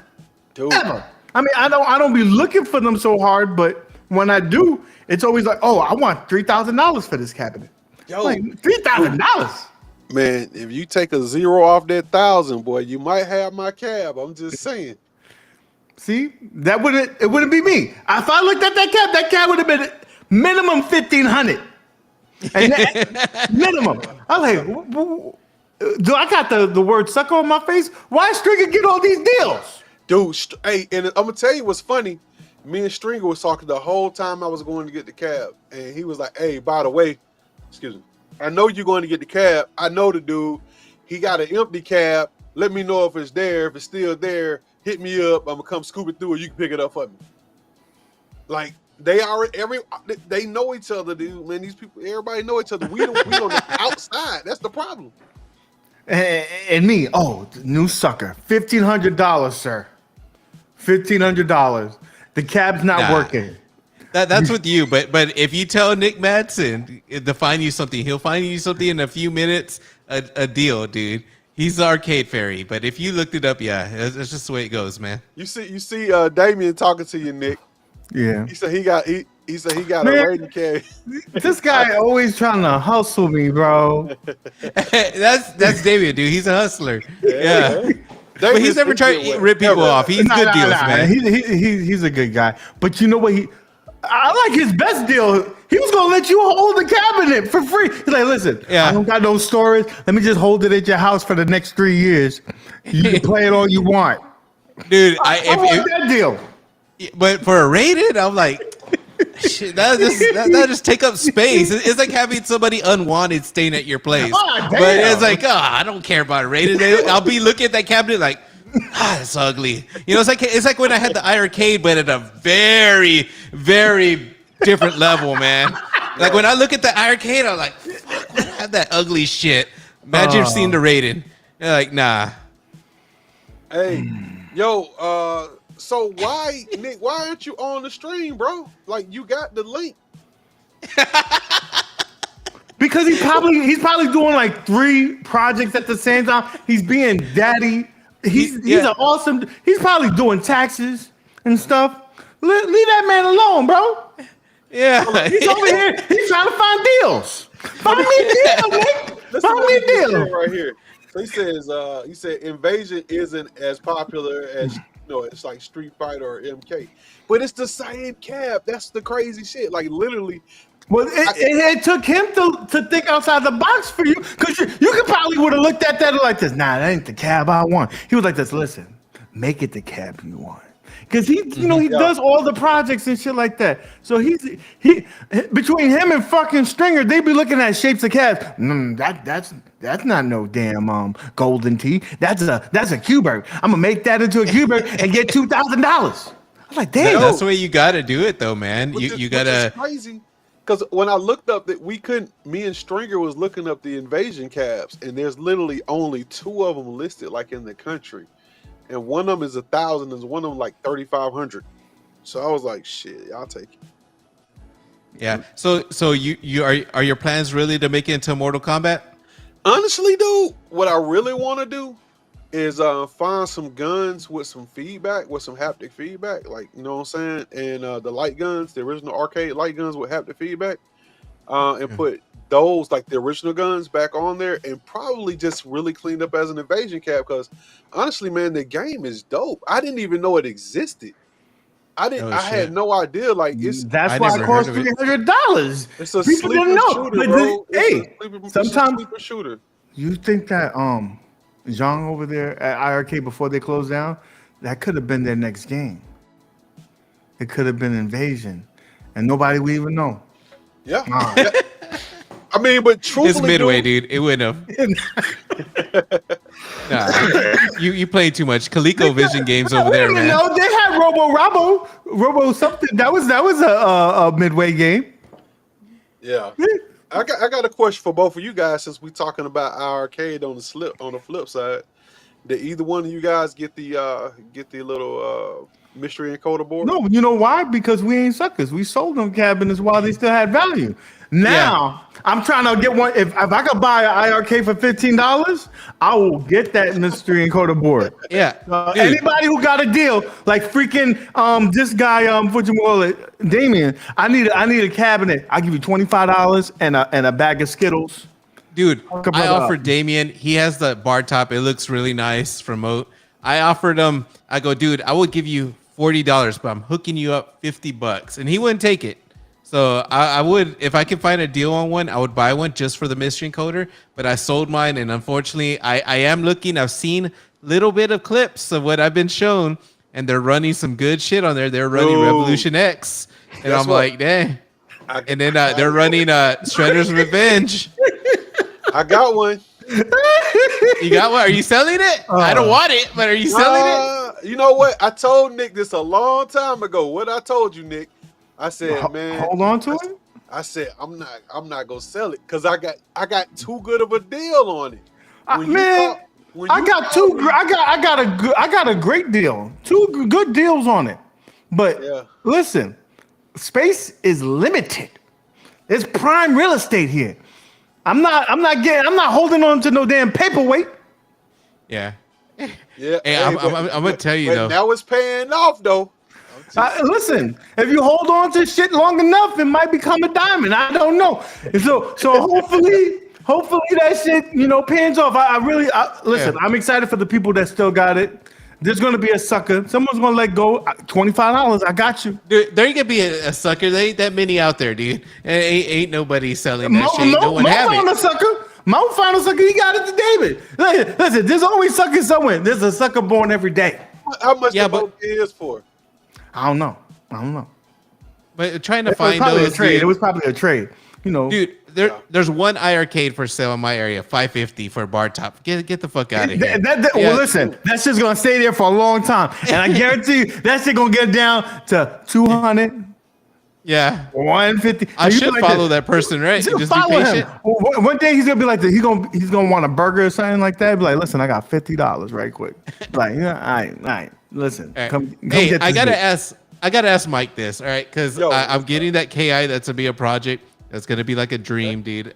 Dude. ever. I mean, I don't be looking for them so hard, but when I do, it's always like, oh, I want $3,000 for this cabinet. Yo. Like $3,000. Man, if you take a zero off that 1,000, boy, you might have my cab. I'm just saying. See, it wouldn't be me. If I looked at that cab would have been minimum 1,500. And minimum. I'm like, do I got the word sucker on my face? Why Stringer get all these deals? Dude, hey, and I'm gonna tell you what's funny. Me and Stringer was talking the whole time I was going to get the cab, and he was like, "Hey, by the way, excuse me, I know you're going to get the cab. I know the dude. He got an empty cab. Let me know if it's there. If it's still there, hit me up. I'm gonna come scoop it through, or you can pick it up for me." Like they know each other, dude. Man, these people, everybody know each other. We on the outside. That's the problem. And me, new sucker, $1,500, sir. $1,500. The cab's not working. That's with you, but if you tell Nick Madsen to find you something, he'll find you something in a few minutes. A deal, dude. He's the arcade fairy. But if you looked it up, yeah, that's just the way it goes, man. You see, Damien talking to you, Nick. Yeah. He said he got a rating cab. This guy always trying to hustle me, bro. that's David, dude. He's a hustler. Yeah. But he's never tried to rip people off. He's good deals, man. He's a good guy. But you know what? I like his best deal. He was gonna let you hold the cabinet for free. He's like, listen, I don't got no storage. Let me just hold it at your house for the next 3 years. You can play it all you want, dude. I want that deal. But for a rated, I'm like, shit, that just take up space. It's like having somebody unwanted staying at your place. Oh, but it's like, I don't care about a rated. I'll be looking at that cabinet like, it's ugly. You know, it's like when I had the iARCADE, but at a very, very different level, man. Like when I look at the iARCADE, I'm like, fuck, why do I have that ugly shit? Imagine seeing the rated. You're like, nah. Hey, yo, so why, Nick, why aren't you on the stream, bro? Like, you got the link. Because he's probably doing like 3 projects at the same time. He's being daddy. He's an awesome. He's probably doing taxes and stuff. Leave that man alone, bro. Yeah, he's over here. He's trying to find deals. Find me a deal, Nick. Find me a deal right here. So he said Invasion isn't as popular as it's like Street Fighter or MK, but it's the same cab. That's the crazy shit. Like literally. Well, it took him to think outside the box for you, because you could probably would have looked at that like this. Nah, that ain't the cab I want. He was like this. Listen, make it the cab you want, because he does all the projects and shit like that. So he between him and fucking Stringer, they be looking at shapes of cabs. That's not no damn golden tee. That's a Q-Bird. I'm gonna make that into a Q-Bird and get $2,000. I'm like, damn. That's the way you gotta do it, though, man. You gotta. It's crazy. Because when I looked up me and Stringer was looking up the Invasion cabs, and there's literally only 2 of them listed, like in the country, and one of them is 1,000, and one of them like 3,500. So I was like, shit, I'll take it. Yeah. So you are your plans really to make it into Mortal Kombat? Honestly, dude, what I really want to do is find some guns with some feedback, with some haptic feedback, like, you know what I'm saying? And the light guns, the original arcade light guns with haptic feedback, and put those, like the original guns, back on there, and probably just really cleaned up as an Invasion cab, because honestly, man, the game is dope. I didn't even know it existed. I had no idea. Like, that's why it costs $300. It's a people sleeper don't know. shooter, But bro. Sometimes sleeper shooter. You think that Zhang over there at iARCADE before they closed down, that could have been their next game. it could have been Invasion, and nobody would even know. Yeah. Nah. Yeah. I mean, but It's truthfully, Midway, dude, dude. It wouldn't have. Nah, you play too much ColecoVision games over Wait there, a minute, man. no, they had Robo something. That was a Midway game. yeah. I got a question for both of you guys since we talking about our arcade on the flip side. Did either one of you guys get the little mystery encoder board? No, you know why? Because we ain't suckers. We sold them cabinets while they still had value. Yeah. Now I'm trying to get one. If I could buy an iRcade for $15, I will get that mystery encoder board. Yeah. Dude, Anybody who got a deal, like freaking this guy, what you call it, Damien. I need a cabinet. I'll give you $25 and a bag of Skittles. dude, Hook a I brother up. offered Damien. He has the bar top. It looks really nice from Moat. I offered him. I go, dude, I will give you $40, but I'm hooking you up $50, and he wouldn't take it. So I would, if I could find a deal on one, I would buy one just for the mystery encoder. But I sold mine, and unfortunately, I am looking. I've seen little bit of clips of what I've been shown, and they're running some good shit on there. They're running Ooh. Revolution X, and Guess I'm what? like, dang. And then they're running Shredder's Revenge. I got one. You got one? Are you selling it? I don't want it, but are you selling it? You know what? I told Nick this a long time ago. What I told you, Nick, I said, man, Hold on to it. I said I'm not gonna sell it because I got too good of a deal on it. When you Man, call- when I you got call two. me- I got a great deal. Two good deals on it. But Yeah. listen, space is limited. It's prime real estate here. I'm not holding on to no damn paperweight. Yeah. Yeah, Hey, I'm gonna tell you, though. Now it's paying off though. Listen, if you hold on to shit long enough, it might become a diamond. I don't know. And so hopefully that shit, pans off. Listen. Yeah. I'm excited for the people that still got it. There's gonna be a sucker. Someone's gonna let go. $25. I got you. Dude, there ain't gonna be a sucker. There ain't that many out there, dude. Ain't nobody selling that shit. No one Mo have found a it. sucker. Mo found a sucker. He got it to David. Listen, there's always suckers somewhere. There's a sucker born every day. How much Yeah, the but- boat is for? I don't know. But trying to It was find probably those, a trade. dude. It was probably a trade. Dude, there's one iArcade for sale in my area, $550 for a bar top. Get the fuck out of here. Yeah. Well, listen, that shit's gonna stay there for a long time, and I guarantee you that shit gonna get down to 200, Yeah. 150. I And you should like follow this. that person, right? Just Just be follow him. patient. One day he's gonna be like this. He's gonna want a burger or something like that. Be like, listen, I got $50 right quick. Like, all right. Listen, All right. come Hey, get this. I gotta ask Mike this, all right? Because Yo. I'm getting that KI. That's gonna be a project. That's gonna be like a dream, dude.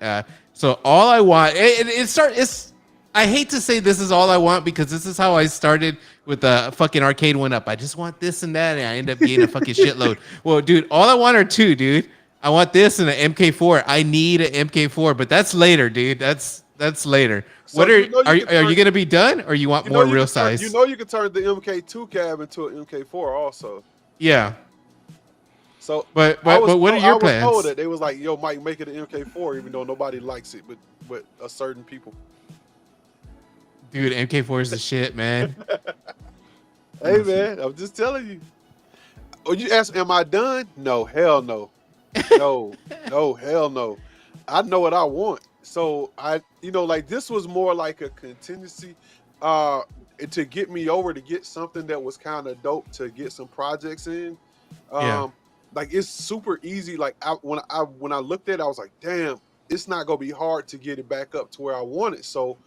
So all I want, I hate to say this is all I want because this is how I started with the fucking arcade one up. I just want this and that, and I end up getting a fucking shitload. Well, dude, all I want are two, dude. I want this and an MK4. I need an MK4, but that's later, dude. That's later. So What are you know you can are you turn- gonna be done, or you want You know more you real can turn- size? You know you can turn the MK2 cab into an MK4 also. Yeah. So, But I was what are told- your I was plans? told that they was like, "Yo, Mike, make it an MK4," even though nobody likes it, but a certain people. Dude, MK4 is the shit, man. Hey, man, I'm just telling you. Oh, you ask, "Am I done?" No, hell no, no, hell no. I know what I want, so like this was more like a contingency, to get me over to get something that was kind of dope to get some projects in. Yeah. Like it's super easy. Like when I looked at it, I was like, damn, it's not gonna be hard to get it back up to where I want it. So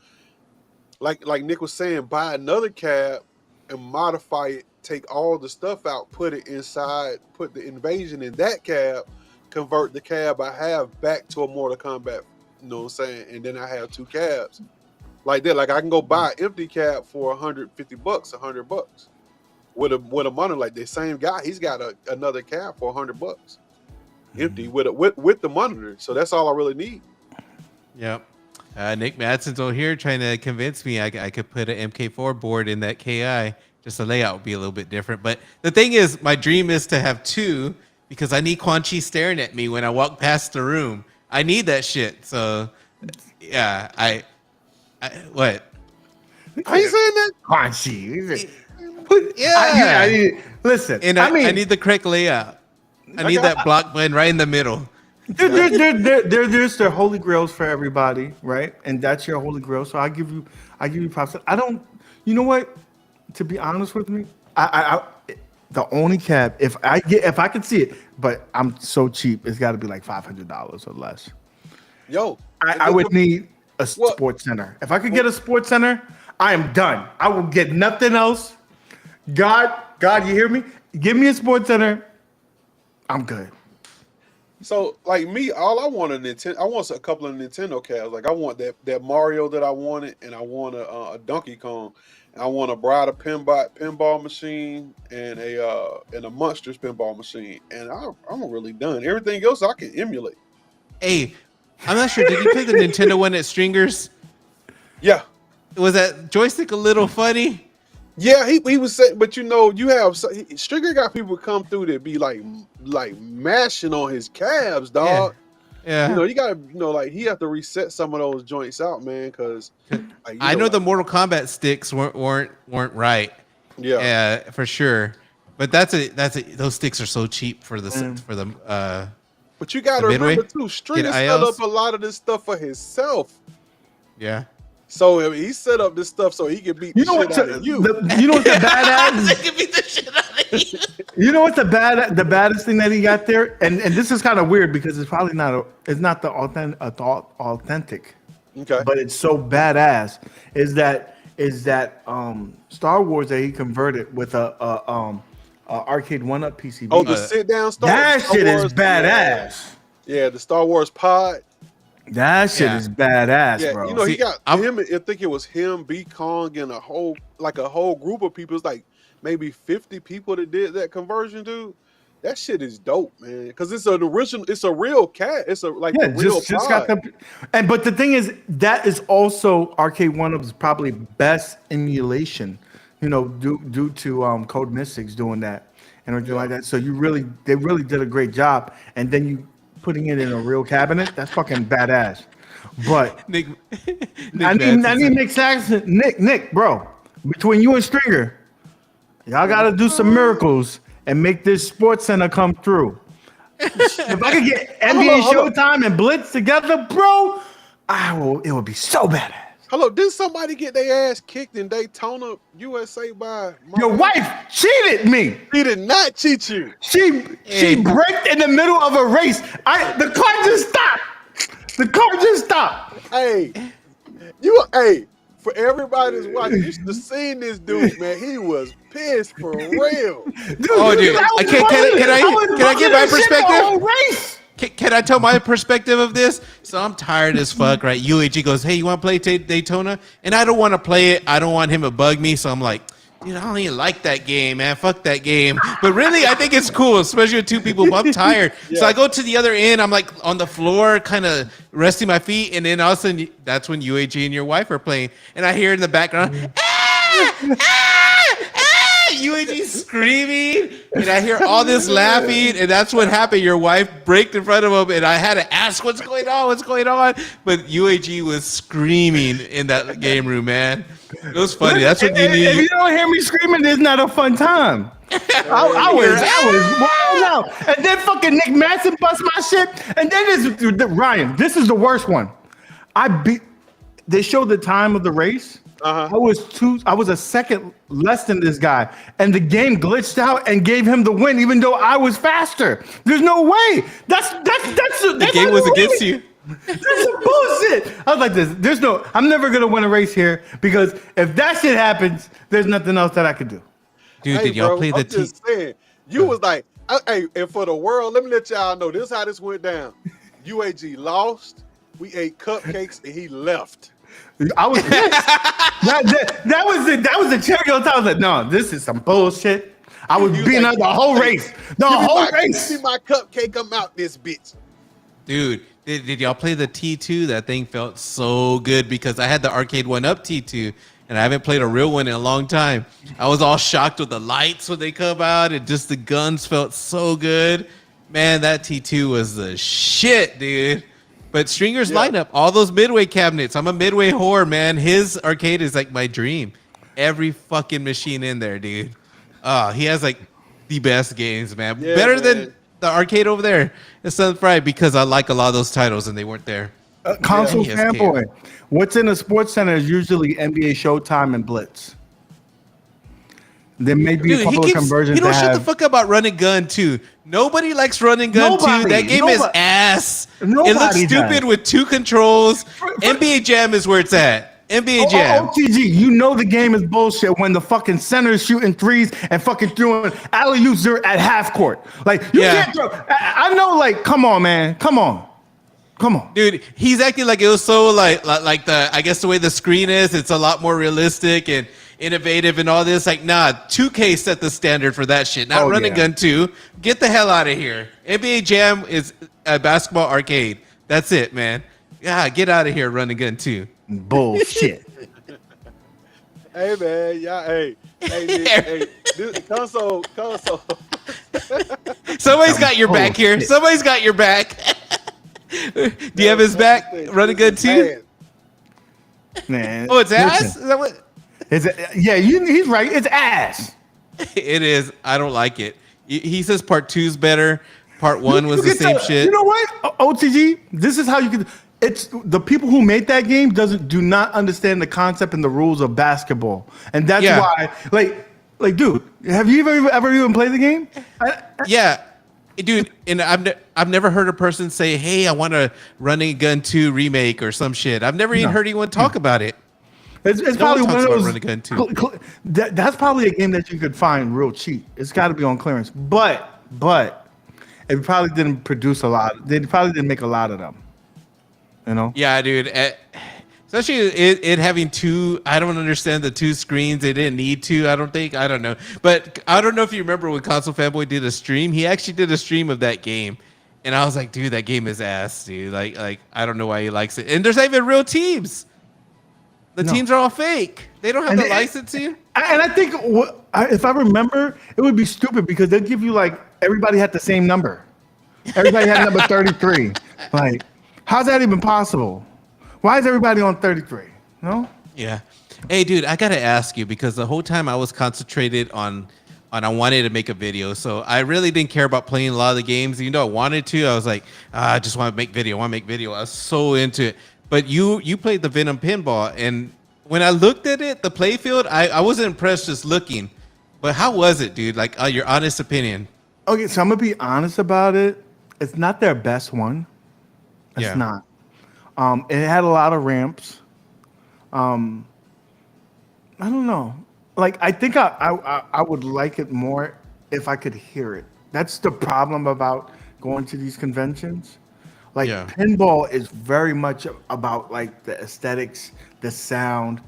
like Nick was saying, buy another cab and modify it, take all the stuff out, put it inside, put the invasion in that cab, convert the cab I have back to a Mortal Kombat, you know what I'm saying? And then I have two cabs. Like that. Like I can go buy an empty cab for $150, $100. With a monitor, like the same guy, he's got another cab for $100, empty with the monitor. So that's all I really need. Yep. Nick Madsen's over here trying to convince me I could put an MK4 board in that KI. Just the layout would be a little bit different. But the thing is, my dream is to have two because I need Quan Chi staring at me when I walk past the room. I need that shit. So, yeah, I what? How you saying that? Quan Chi. Yeah. Listen, And I need the correct layout. I need that block button right in the middle. there's their holy grails for everybody, right? And that's your holy grail. So I give you props. I don't. You know what? To be honest with me, the only cab if I could see it, but I'm so cheap, it's got to be like $500 or less. Yo, I would need a What? sports center. If I could get a sports center, I am done. I will get nothing else. God, you hear me? Give me a sports center. I'm good. So like me, all I want I want a couple of Nintendo cabs. Like I want that Mario that I wanted, and I want a Donkey Kong. And I want a Bride pinball machine and a Monsters pinball machine. And I'm really done. Everything else I can emulate. Hey, I'm not sure. Did you play the Nintendo one at Stringers? Yeah. Was that joystick a little funny? Yeah, he was saying, but you have Stringer got people come through that be like mashing on his calves, dog. Yeah. You gotta like he have to reset some of those joints out, man, because I know the Mortal Kombat sticks weren't right. Yeah, for sure. But those sticks are so cheap for the but you gotta remember too, Stringer set ILs? up a lot of this stuff for himself. Yeah. So he set up this stuff so he could beat the shit out of you. You know what's the badass? I can beat the shit out of you. You know what's the baddest thing that he got there? And this is kind of weird because it's probably not the authentic. Okay. But it's so badass. Is that Star Wars that he converted with a arcade 1-up PCB? Oh, the sit down Star shit Wars, is badass. Yeah, the Star Wars pod. That shit is badass, Yeah, bro. he got him. I think it was him, B Kong, and a whole group of people. It's like maybe 50 people that did that conversion, dude. That shit is dope, man. Because it's an original. It's a real cat. It's a the real just got the. But the thing is, that is also Arcade 1-Up's probably best emulation. Due to Code Mystics doing that and everything like that. So they really did a great job. And then you putting it in a real cabinet, that's fucking badass. But Nick I need Nick Saxon, Nick, bro. Between you and Stringer, y'all gotta do some miracles and make this sports center come through. If I could get NBA Showtime and Blitz together, bro, it would be so badass. Hello, did somebody get their ass kicked in Daytona, USA by your wife cheated me? She did not cheat you. She braked in the middle of a race. The car just stopped. The car just stopped. Hey, for everybody that's watching, you should have seen this dude, man. He was pissed for real. Dude, can I give my perspective? Can I tell my perspective of this? So I'm tired as fuck, right? UAG goes, hey, you want to play Daytona? And I don't want to play it. I don't want him to bug me. So I'm like, dude, I don't even like that game, man. Fuck that game. But really, I think it's cool, especially with two people. But I'm tired. Yeah. So I go to the other end. I'm like on the floor, kind of resting my feet. And then all of a sudden, that's when UAG and your wife are playing. And I hear in the background, UAG screaming, and I hear all this laughing, and that's what happened. Your wife braked in front of him, and I had to ask, what's going on? But UAG was screaming in that game room, man. It was funny. That's what you need. If you don't hear me screaming, it's not a fun time. I was wild out. And then fucking Nick Madsen bust my shit. And then Ryan, this is the worst one. They showed the time of the race. I was a second less than this guy, and the game glitched out and gave him the win, even though I was faster. There's no way. The game was against you. That's bullshit. I was like, I'm never gonna win a race here because if that shit happens, there's nothing else that I could do. Dude, did y'all play the I'm just saying, you was like, hey, and for the world, let me let y'all know this is how this went down. UAG lost. We ate cupcakes and he left. I was pissed. that was the cherry on top. I was like, no, this is some bullshit. I was beating up the whole race. The whole race. See my cupcake, I'm out this bitch. Dude, did y'all play the T2? That thing felt so good because I had the arcade 1-Up T2 and I haven't played a real one in a long time. I was all shocked with the lights when they come out and just the guns felt so good. Man, that T2 was the shit, dude. But Stringer's lineup, all those Midway cabinets. I'm a Midway whore, man. His arcade is like my dream. every fucking machine in there, dude. He has like the best games, man. Yeah, Better man. than the arcade over there. It's Southern Fried because I like a lot of those titles and they weren't there. Console Yeah. fanboy. What's in a sports center is usually NBA Showtime and Blitz. There may be a couple of conversions. He don't that shut the have, fuck up about Run and Gun 2. Nobody likes Run and Gun 2. That game is ass. It looks Nobody stupid does. with 2 controls. NBA Jam is where it's at. NBA Jam. OTG, you know the game is bullshit when the fucking center is shooting threes and fucking throwing alley-oops at half court. Like, you can't throw. I know, like, come on, man. Come on. Dude, he's acting like it was so like the, I guess the way the screen is, it's a lot more realistic and innovative and all this. Like, nah, 2K set the standard for that shit. Not Run and Gun 2. Get the hell out of here. NBA Jam is a basketball arcade. That's it, man. Yeah, get out of here, Run and Gun 2. Bullshit. Hey man, yeah, hey, this console. Somebody's got your back here. Somebody's got your back. Do you have his back? Run and Gun 2? Man. Oh, it's ass? Listen, Is that what? he's right. It's ass. It is. I don't like it. He says part 2's better. Part 1 was the same shit. You know what? OTG, this is how you can. It's the people who made that game do not understand the concept and the rules of basketball, and that's why. Like, dude, have you ever even played the game? Yeah, dude, and I've never heard a person say, "Hey, I want a Run and Gun 2 remake or some shit." I've never even heard anyone talk about it. It's probably one of those. Run and Gun 2. That's probably a game that you could find real cheap. It's got to be on clearance, but it probably didn't produce a lot. They probably didn't make a lot of them. You know? Yeah, dude. Especially it having 2. I don't understand the 2 screens. They didn't need to. I don't think. I don't know. But I don't know if you remember when Console Fanboy did a stream. He actually did a stream of that game, and I was like, dude, that game is ass, dude. Like I don't know why he likes it. And there's not even real teams. The teams are all fake. They don't have the licensing. And I think if I remember, it would be stupid because they'd give you like everybody had the same number. Everybody had number 33. Like, how's that even possible? Why is everybody on 33? No? Yeah. Hey, dude, I gotta ask you because the whole time I was concentrated on I wanted to make a video, so I really didn't care about playing a lot of the games. Even though I wanted to, I was like, I just want to make video. I was so into it. But you played the Venom pinball, and when I looked at it, the playfield, I wasn't impressed just looking. But how was it, dude? Like, your honest opinion. Okay, so I'm gonna be honest about it. It's not their best one. It's not. It had a lot of ramps. I don't know. Like, I think I would like it more if I could hear it. That's the problem about going to these conventions. Like, pinball is very much about like the aesthetics, the sound,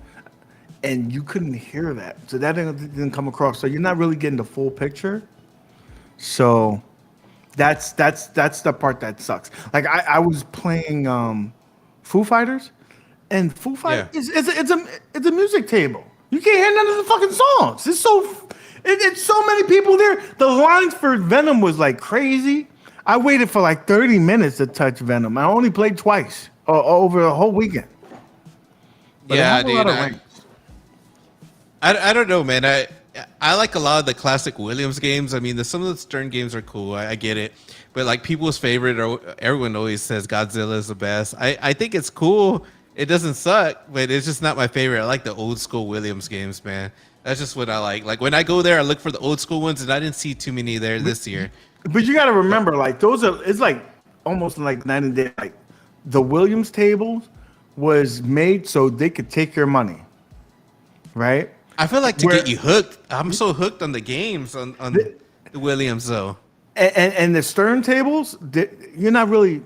and you couldn't hear that. So that didn't come across. So you're not really getting the full picture. So that's the part that sucks. Like, I was playing Foo Fighters, and Foo Fighters it's a music table. You can't hear none of the fucking songs. It's so many people there. The lines for Venom was like crazy. I waited for like 30 minutes to touch Venom. I only played twice over a whole weekend. But yeah, dude. I don't know, man. I like a lot of the classic Williams games. I mean, some of the Stern games are cool. I get it. But like people's favorite, or everyone always says Godzilla is the best. I think it's cool. It doesn't suck, but it's just not my favorite. I like the old school Williams games, man. That's just what I like. Like when I go there, I look for the old school ones, and I didn't see too many there this year. But you got to remember, like it's like almost like night and day. Like the Williams tables was made so they could take your money, right? I feel like to get you hooked. I'm so hooked on the games on the Williams though. And the Stern tables, you're not really.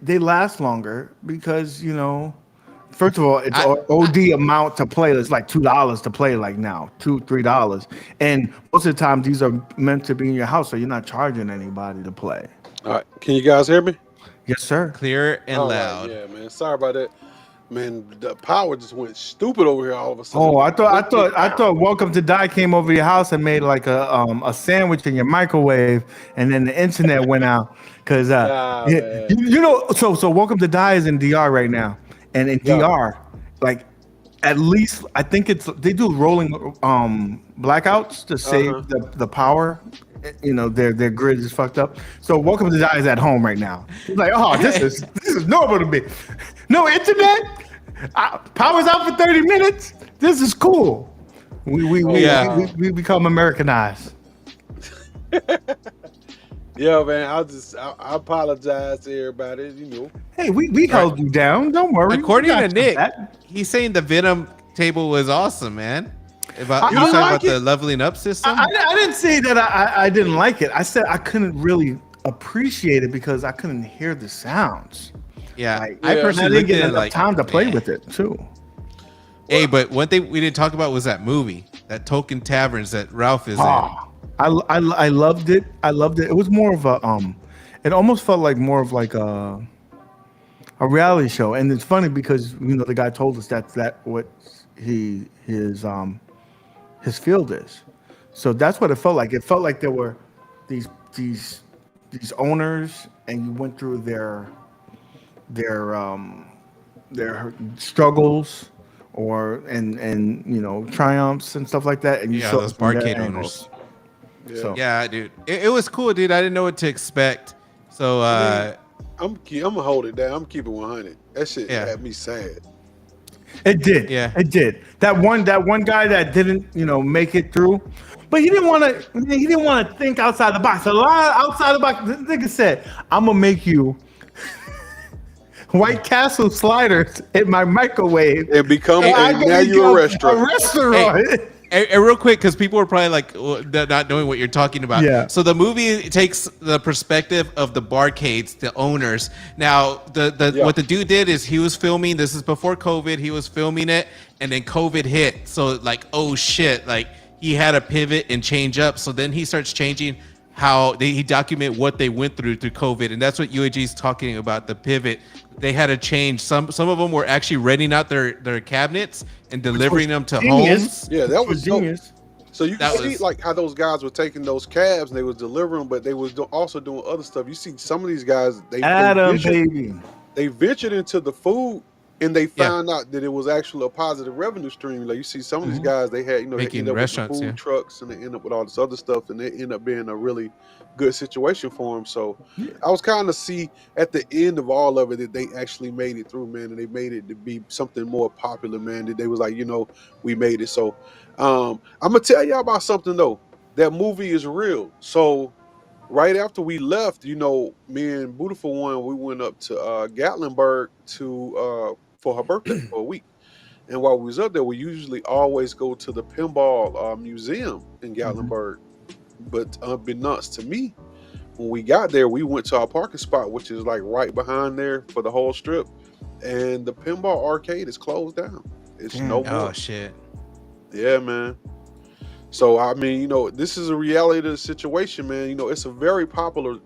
They last longer because first of all, it's OD amount to play. It's like $2 to play like now, $2-3, and most of the time these are meant to be in your house, so you're not charging anybody to play. All right, can you guys hear me? Yes, sir. Clear and loud. Yeah, man. Sorry about that. Man, the power just went stupid over here all of a sudden. Oh, I thought Welcome to Die came over your house and made like a sandwich in your microwave, and then the internet went out because so Welcome to Die is in DR right now, and in DR, like at least I think they do rolling blackouts to save Uh-huh. the power. You know, their grid is fucked up. So welcome to die is at home right now. He's like, oh, this is normal to me. No internet. Power's out for 30 minutes. This is cool. We we Oh we Yeah. we, we, wow. we become Americanized. Yeah, man. I apologize to everybody. Hey, we All right. held you down. Don't worry. We According to got your Nick, back. he's saying the Venom table was awesome, man. About You he was didn't talking like about the it? leveling up system. I didn't say that I didn't like it. I said I couldn't really appreciate it because I couldn't hear the sounds. Yeah, Like, I Yeah. and I personally didn't looked get at it enough like time to play meh. with it too. Hey, but one thing we didn't talk about was that movie, that Token Taverns that Ralph is in. I loved it. I loved it. It was more of a it almost felt like more of like a reality show. And it's funny because the guy told us that what his field is. So that's what it felt like. It felt like there were these these these owners, and you went through their their struggles or and triumphs and stuff like that, and you Yeah, saw those it from their barcade angles. owners. Yeah. So Yeah, dude, it was cool, dude. I didn't know what to expect. So I mean, I'm gonna hold it down. I'm keeping 100. That shit yeah, had me sad. it did. Yeah. It did. That one guy that didn't, make it through, but he didn't want to. He didn't want to think outside the box. A lot outside the box. This nigga said, "I'm gonna make you White Castle sliders in my microwave, And become and I now can you're a become restaurant. a restaurant." And real quick, because people were probably like not knowing what you're talking about. Yeah. So the movie takes the perspective of the barcades, the owners. Now, Yeah. what the dude did is he was filming. This is before COVID. He was filming it, and then COVID hit. So like, oh shit! Like he had to pivot and change up. So then he starts changing how he document what they went through COVID, and that's what UAG is talking about. The pivot. They had to change. Some of them were actually renting out their cabinets and delivering them to genius. homes. Yeah, that Which was was dope. genius. So you That can see was- like how those guys were taking those cabs and they was delivering, but they was also doing other stuff. You see some of these guys, Adam, baby. they ventured into the food and they Yeah. found out that it was actually a positive revenue stream. Like you see some of these guys, they had, they Making end up with the restaurants, food yeah. trucks and they end up with all this other stuff and they end up being a really good situation for them. So I was kind of see at the end of all of it that they actually made it through, man, and they made it to be something more popular, man. That they was like, we made it. So I'm gonna tell y'all about something though. That movie is real. So right after we left, me and Beautiful One, we went up to Gatlinburg for her birthday for a week. And while we was up there, we usually always go to the pinball museum in Gatlinburg. But unbeknownst to me, when we got there, we went to our parking spot, which is like right behind there for the whole strip. And the pinball arcade is closed down. It's no more. Oh shit. Yeah, man. So I mean, this is a reality of the situation, man. It's a very popular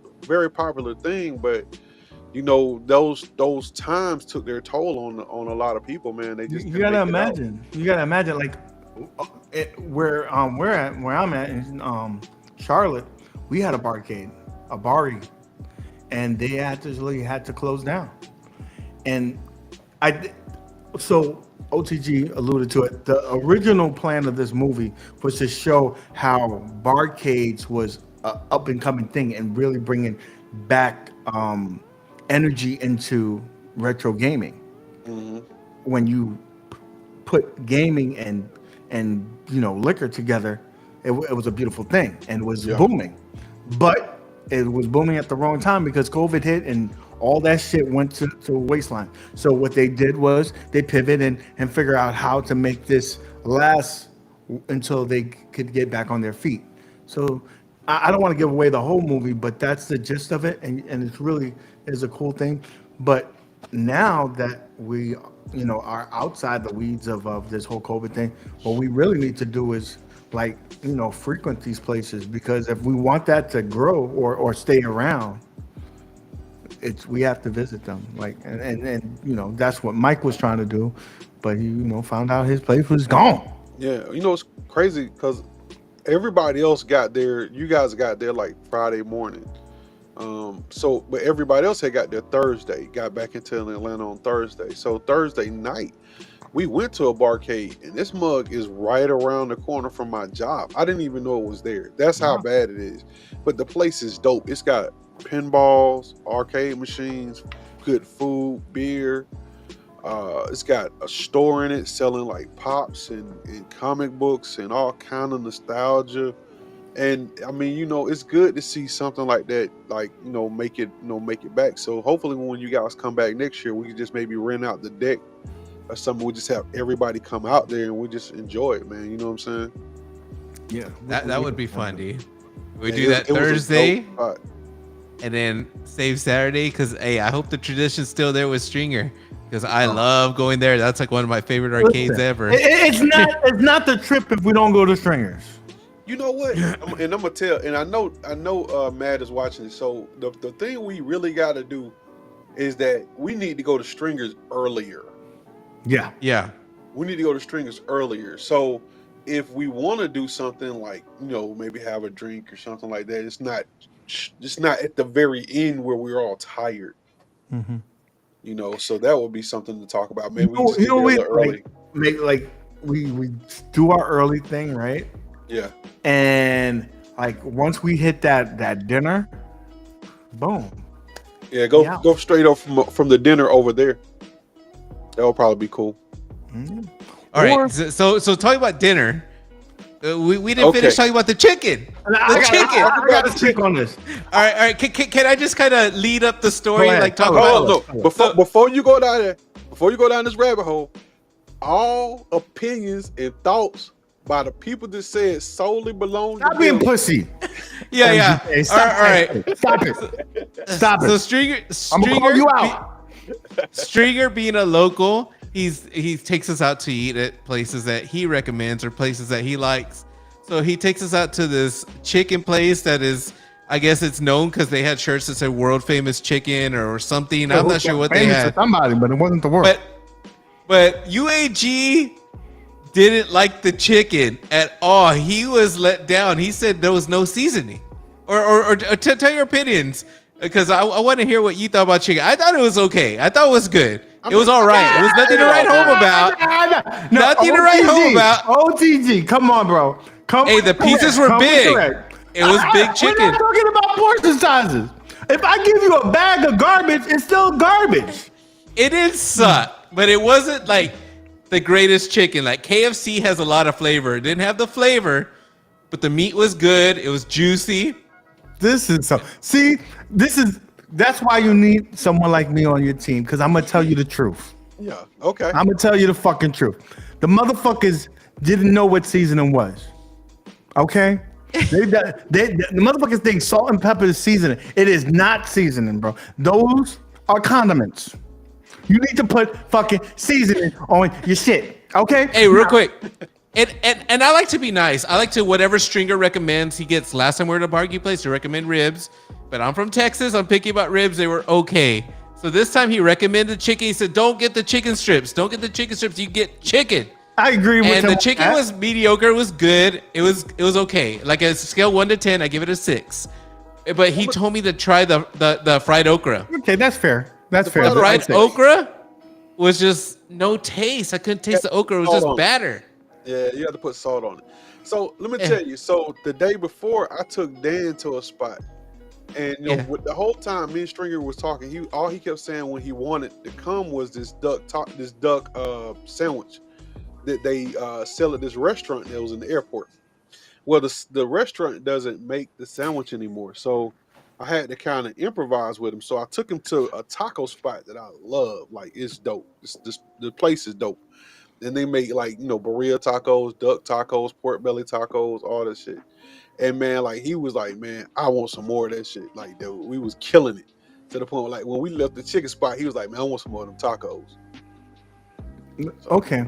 thing, but those times took their toll on a lot of people, man. They just You didn't gotta make it out. imagine. You gotta imagine, like where I'm at in Charlotte, we had a barcade, a Bari, and they actually had to close down. And so OTG alluded to it. The original plan of this movie was to show how barcades was a up and coming thing and really bringing back energy into retro gaming. When you put gaming and liquor together, it was a beautiful thing and it was booming. But it was booming at the wrong time because COVID hit and all that shit went to a wasteland. So what they did was they pivoted and figure out how to make this last until they could get back on their feet. So I don't want to give away the whole movie, but that's the gist of it, and it's really is a cool thing. But now that we are outside the weeds of this whole COVID thing, what we really need to do is frequent these places, because if we want that to grow or stay around, we have to visit them. And that's what Mike was trying to do, but he found out his place was gone. Yeah, it's crazy because everybody else got there. You guys got there like Friday morning. But everybody else had got there Thursday, got back into Atlanta on Thursday. So Thursday night, we went to a barcade, and this mug is right around the corner from my job. I didn't even know it was there. That's how Wow. bad it is. But the place is dope. It's got pinballs, arcade machines, good food, beer. It's got a store in it selling like pops and comic books and all kind of nostalgia. And I mean, it's good to see something like that, like make it back. So hopefully, when you guys come back next year, we can just maybe rent out the deck or something. We just have everybody come out there and we just enjoy it, man. You know what I'm saying? Yeah, That would be fun, dude. We And do that it was a Thursday dope spot. and then save Saturday. Cause hey, I hope the tradition's still there with Stringer. Cause I love going there. That's like one of my favorite arcades Listen, ever. It's not the trip if we don't go to Stringers. You know what? And I'm gonna tell, and I know Matt is watching this. So the thing we really got to do is that we need to go to Stringers earlier. Yeah. Yeah. We need to go to Stringers earlier. So if we want to do something like maybe have a drink or something like that, it's not at the very end where we're all tired. Mm-hmm. So that would be something to talk about. Maybe we You just get there a we little early. we do our early thing, right? Yeah. And like once we hit that dinner, boom. Yeah, go Yeah. go straight up from the dinner over there. That would probably be cool. Mhm. All Or- right. So talking about dinner, we didn't finish Okay. talking about the chicken. I got to speak on this. All right. Can I just kind of lead up the story, Go ahead. like talk Go about? ahead. Hold on, no. Before you go down there, before you go down this rabbit hole, all opinions and thoughts by the people that said solely belong to Stop being them. pussy. Yeah. Hey, All right. Stop it. Stop So it. Stringer, I'm gonna call you out. Stringer being a local, he takes us out to eat at places that he recommends or places that he likes. So he takes us out to this chicken place that is, I guess it's known because they had shirts that said world famous chicken or something. I'm not sure what they Famous to had. somebody, but it wasn't the word. But UAG didn't like the chicken at all. He was let down. He said there was no seasoning. Or tell your opinions, because I want to hear what you thought about chicken. I thought it was okay. I thought it was good. It was all right. It was nothing to write home about. Nothing to write home about. OTG, come on, bro. Hey, the pieces were big. It was big We're chicken. not talking about portion sizes. If I give you a bag of garbage, it's still garbage. It didn't suck, but it wasn't like the greatest chicken. Like KFC has a lot of flavor. It didn't have the flavor, but the meat was good. It was juicy. This is so. See, that's why you need someone like me on your team, because I'm gonna tell you the truth. Yeah. Okay. I'm gonna tell you the fucking truth. The motherfuckers didn't know what seasoning was. Okay? The motherfuckers think salt and pepper is seasoning. It is not seasoning, bro. Those are condiments. You need to put fucking seasoning on your shit. Okay? Hey, real quick. And I like to be nice. I like to, whatever Stringer recommends, he gets. Last time we were at a barbecue place, to recommend ribs. But I'm from Texas. I'm picky about ribs. They were okay. So this time he recommended chicken. He said, don't get the chicken strips. Don't get the chicken strips. You get chicken. I agree with And him the on chicken that. was mediocre. It was good. It was okay. Like a scale 1 to 10, I give it a 6. But he told me to try the fried okra. Okay, that's fair. That's fair. The fried That's it. okra was just no taste. I couldn't taste the okra. It was Hold just on. batter. Yeah, you have to put salt on it. So let me tell you. So the day before, I took Dan to a spot, and with the whole time me and Stringer was talking, all he kept saying when he wanted to come was this duck sandwich that they sell at this restaurant that was in the airport. Well, the restaurant doesn't make the sandwich anymore, so I had to kind of improvise with him. So I took him to a taco spot that I love. Like, it's dope. The place is dope. And they make like, burrito tacos, duck tacos, pork belly tacos, all that shit. And man, like he was like, man, I want some more of that shit. Like, dude, we was killing it. To the point where, like, when we left the chicken spot, he was like, man, I want some more of them tacos. Okay.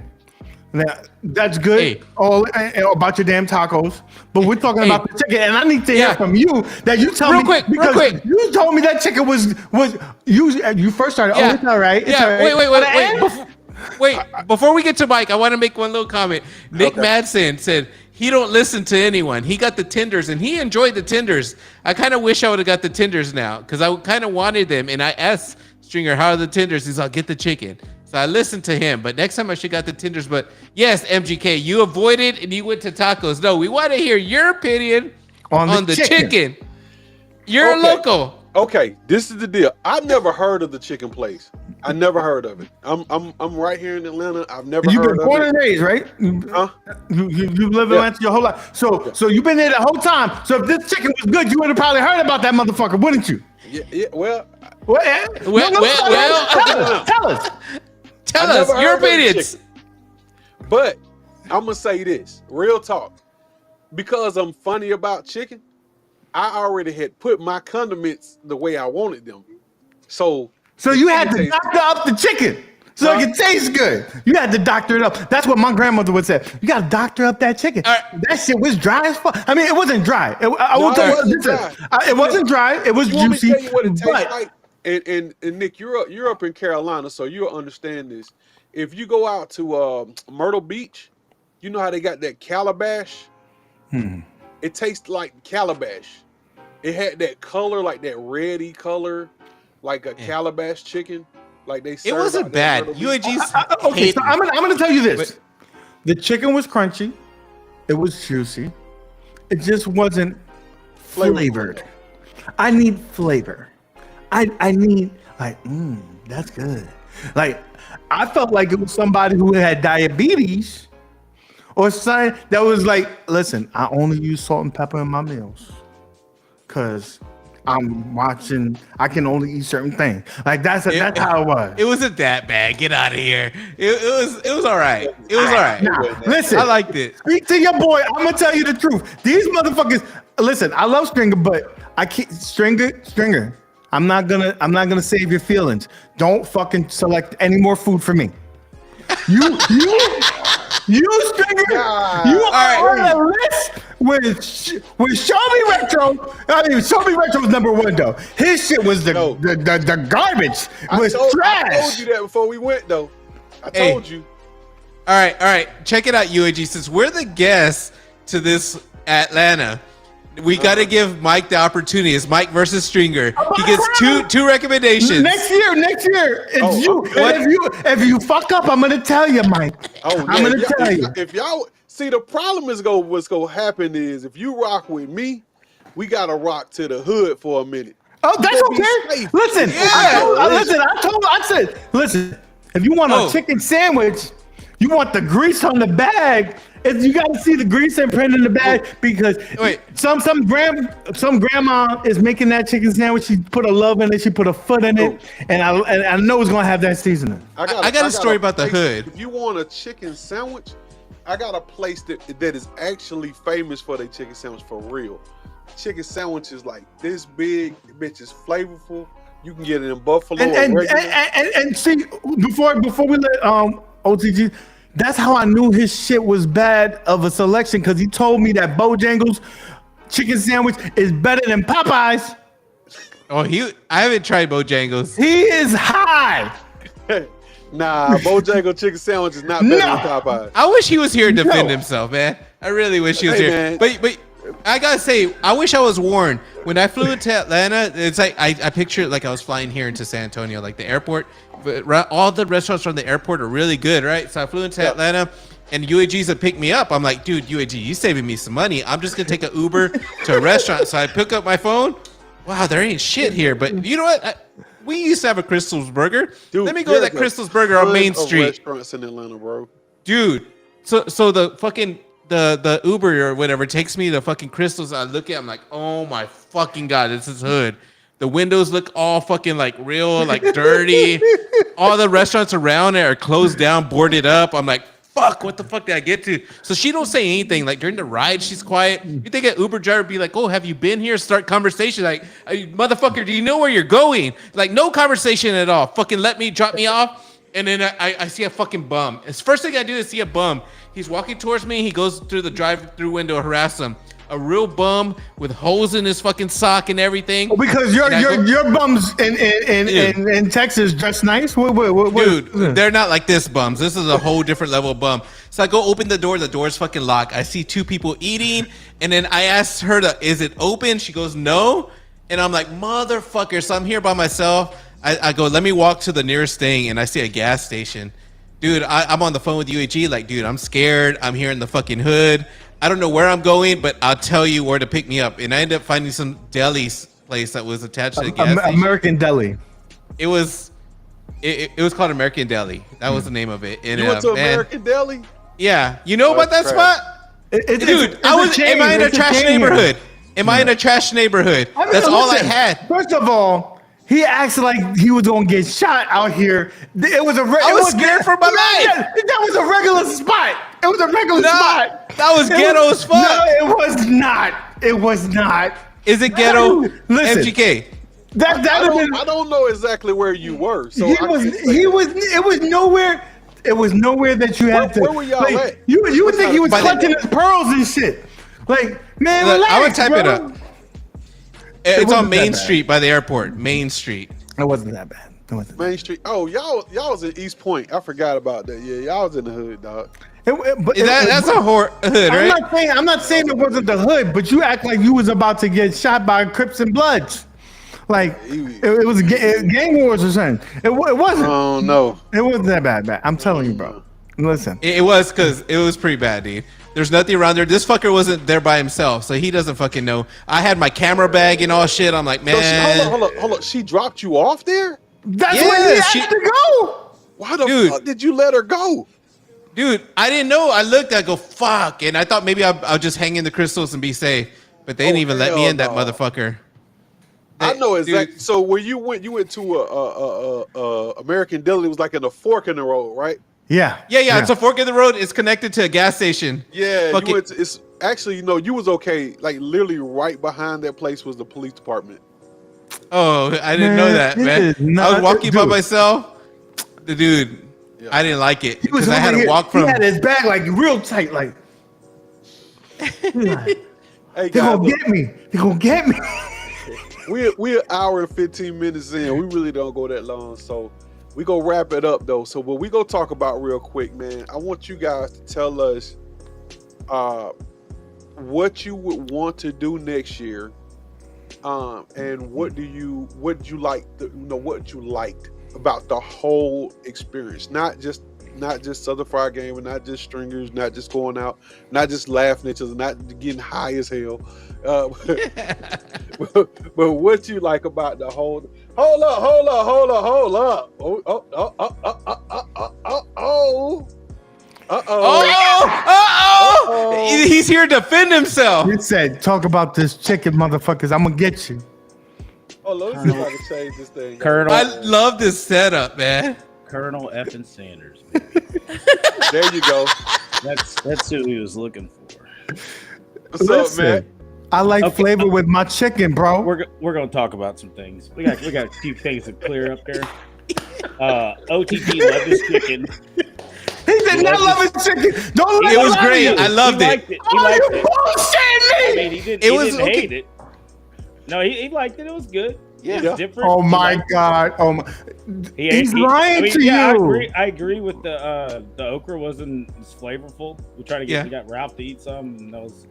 Now, that's good. Hey. All about your damn tacos, but we're talking about the chicken, and I need to hear Yeah. from you that you tell Real me quick, because real quick. you told me that chicken was you first started. Yeah. Oh, it's all right. It's Yeah, all right. wait. But then- Before we get to Mike, I want to make one little comment. Nick Madsen said he don't listen to anyone. He got the tenders and he enjoyed the tenders. I kind of wish I would have got the tenders now because I kind of wanted them. And I asked Stringer, how are the tenders? He's like, get the chicken. So I listened to him, but next time I should got the tenders. But yes, MGK, you avoided and you went to tacos. No, we want to hear your opinion on the chicken. You're local. Okay, this is the deal. I've never heard of the chicken place. I never heard of it. I'm right here in Atlanta. I've never You've heard been of born it. and raised, right? Huh? You live in Atlanta your whole life. So you've been there the whole time. So if this chicken was good, you would have probably heard about that motherfucker, wouldn't you? Yeah, well, Tell us. Tell I us never your heard of the opinions. chicken. But I'm gonna say this, real talk. Because I'm funny about chicken, I already had put my condiments the way I wanted them. So you had to taste- doctor up the chicken so it can taste good. You had to doctor it up. That's what my grandmother would say. You got to doctor up that chicken. That shit was dry as fuck. I mean, it wasn't dry. I will tell you, it wasn't dry. It was you juicy. Want me to tell you what it tastes like? And Nick, you're up in Carolina, so you'll understand this. If you go out to Myrtle Beach, you know how they got that calabash. It tastes like calabash. It had that color, like that reddy color, like a calabash chicken. Like they. It wasn't bad. UAG's. Okay, so I'm gonna tell you this: the chicken was crunchy, it was juicy, it just wasn't flavored. I need flavor. I need like, that's good. Like I felt like it was somebody who had diabetes. Or something that was like, listen, I only use salt and pepper in my meals because I'm watching. I can only eat certain things. Like that's how it was. It wasn't that bad. Get out of here. It was all right. It was all right. Nah, listen, I liked it. Speak to your boy. I'm gonna tell you the truth. These motherfuckers. Listen, I love Stringer, but I can't. Stringer. I'm not gonna save your feelings. Don't fucking select any more food for me. You Stringer, you are on the list with Show Me Retro. I mean, Show Me Retro was number one though. His shit was the garbage. Was trash. I told you that before we went though. I told you. All right. Check it out, UAG. Since we're the guests to this Atlanta, we got to give Mike the opportunity. It's Mike versus Stringer. He gets two recommendations. Next year, it's you. And if you fuck up, I'm gonna tell you, Mike. I'm gonna tell you. If y'all see, the problem is what's gonna happen is if you rock with me, we gotta rock to the hood for a minute. Oh, that's okay. Listen, I said, listen. If you want a chicken sandwich, you want the grease on the bag. You got to see the grease imprint in the bag because some grandma is making that chicken sandwich. She put a love in it. She put a foot in it, and I know it's gonna have that seasoning. I got a story about the hood. If you want a chicken sandwich, I got a place that is actually famous for their chicken sandwich for real. Chicken sandwiches like this big, bitch is flavorful. You can get it in Buffalo. And see, before we let OTG. That's how I knew his shit was bad of a selection because he told me that Bojangles chicken sandwich is better than Popeyes. Oh, I haven't tried Bojangles. He is high. Nah, Bojangle chicken sandwich is not better than Popeyes. I wish he was here to defend himself, man. I really wish he was here. Man. But I gotta say, I wish I was warned. When I flew into Atlanta, it's like I picture it like I was flying here into San Antonio, like the airport. But all the restaurants from the airport are really good, right? So I flew into Atlanta, and UAG's to pick me up. I'm like, dude, UAG, you saving me some money. I'm just gonna take an Uber to a restaurant. So I pick up my phone. Wow, there ain't shit here. But you know what? We used to have a Crystal's Burger. Dude, let me go to that Crystal's Burger on Main Street. Restaurants in Atlanta, bro. Dude, so the fucking the Uber or whatever takes me to fucking Crystal's. I look at it, I'm like, oh my fucking God, this is hood. The windows look all fucking like real, like dirty. All the restaurants around it are closed down, boarded up. I'm like, fuck, what the fuck did I get to? So she don't say anything. Like during the ride, she's quiet. You think an Uber driver would be like, oh, have you been here? Start conversation. Like, motherfucker, do you know where you're going? Like no conversation at all. Fucking drop me off. And then I see a fucking bum. The first thing I do is see a bum. He's walking towards me. He goes through the drive-through window, harass him. A real bum with holes in his fucking sock and everything. Oh, because your bums in Texas dress nice. Dude, they're not like this bums. This is a whole different level of bum. So I go open the door. The door's fucking locked. I see two people eating, and then I asked her, "Is it open?" She goes, "No," and I'm like, "Motherfucker!" So I'm here by myself. I go, let me walk to the nearest thing, and I see a gas station. Dude, I'm on the phone with UAG, like, dude, I'm scared. I'm here in the fucking hood. I don't know where I'm going, but I'll tell you where to pick me up. And I ended up finding some deli place that was attached to the gas station. American Deli. It was called American Deli. That was the name of it. And, You went to man, American Deli? Yeah. You know about that that's trash. spot? Dude, am I in a trash neighborhood? Am I in a trash neighborhood? I mean, That's all I listen, had. First of all, he acted like he was gonna get shot out here. It was a. I was scared for my life. That was a regular spot. It was a regular spot. That was ghetto as fuck. No, it was not. It was not. Is it ghetto? Listen, MGK. I don't know exactly where you were. So it was nowhere. It was nowhere that you had to. Where were y'all like, at? You would think he was By the- clutching his pearls and shit. Like, man, Look, relax, I would type bro. it up. It's wasn't on that Main bad. Street by the airport. Main Street. It wasn't that bad. It wasn't. Main Street. Oh, y'all was in East Point. I forgot about that. Yeah, y'all was in the hood, dog. That's a hood, right? I'm not saying it wasn't the hood, but you act like you was about to get shot by Crips and Bloods. Like it was gang wars or something. It wasn't. Oh no, it wasn't that bad. I'm telling you, bro. Listen, it was because it was pretty bad, dude. There's nothing around there. This fucker wasn't there by himself, so he doesn't fucking know. I had my camera bag and all shit. I'm like, man. So hold up. She dropped you off there? That's where he had to go. Why the fuck did you let her go? Dude, I didn't know. I looked, I go, fuck. And I thought maybe I'll just hang in the crystals and be safe. But they didn't even let me in, that motherfucker. I know exactly. So where you went to American Deli. It was like in a fork in the road, right? Yeah. It's a fork in the road. It's connected to a gas station. Yeah, it's actually, you was okay. Like literally right behind that place was the police department. Oh, I didn't know that, man. I was walking by myself. The dude, I didn't like it because I had to walk from. He had his bag like real tight, like. Hey, they're gonna get me. They're gonna get me. We're an hour and 15 minutes in. We really don't go that long, so we gonna wrap it up though. So what we gonna talk about real quick, man? I want you guys to tell us what you would want to do next year, and what you liked about the whole experience, not just Southern Fried Game, and not just stringers, not just going out, not just laughing at each other, not getting high as hell. But what you like about the whole? Hold up! He's here to defend himself. He said, "Talk about this chicken, motherfuckers. I'm gonna get you." Oh, let me see if I can change this thing. Colonel, I love this setup, man. Colonel Effin Sanders. Baby. There you go. That's who he was looking for. What's up, man? I like flavor with my chicken, bro. We're gonna talk about some things. We got a few things to clear up there. OTG loved his chicken. He did not love his chicken. Don't It was great. I loved He it. liked it. He Oh, liked you it. bullshitting I me! mean, he didn't okay. hate it. No, he liked it. It was good. Yeah, Yeah. it's different. Oh He my liked it. God! Oh my! He's I lying mean, to yeah, you. I agree with the okra wasn't as flavorful. We tried to Yeah. we got Ralph to eat some, and that was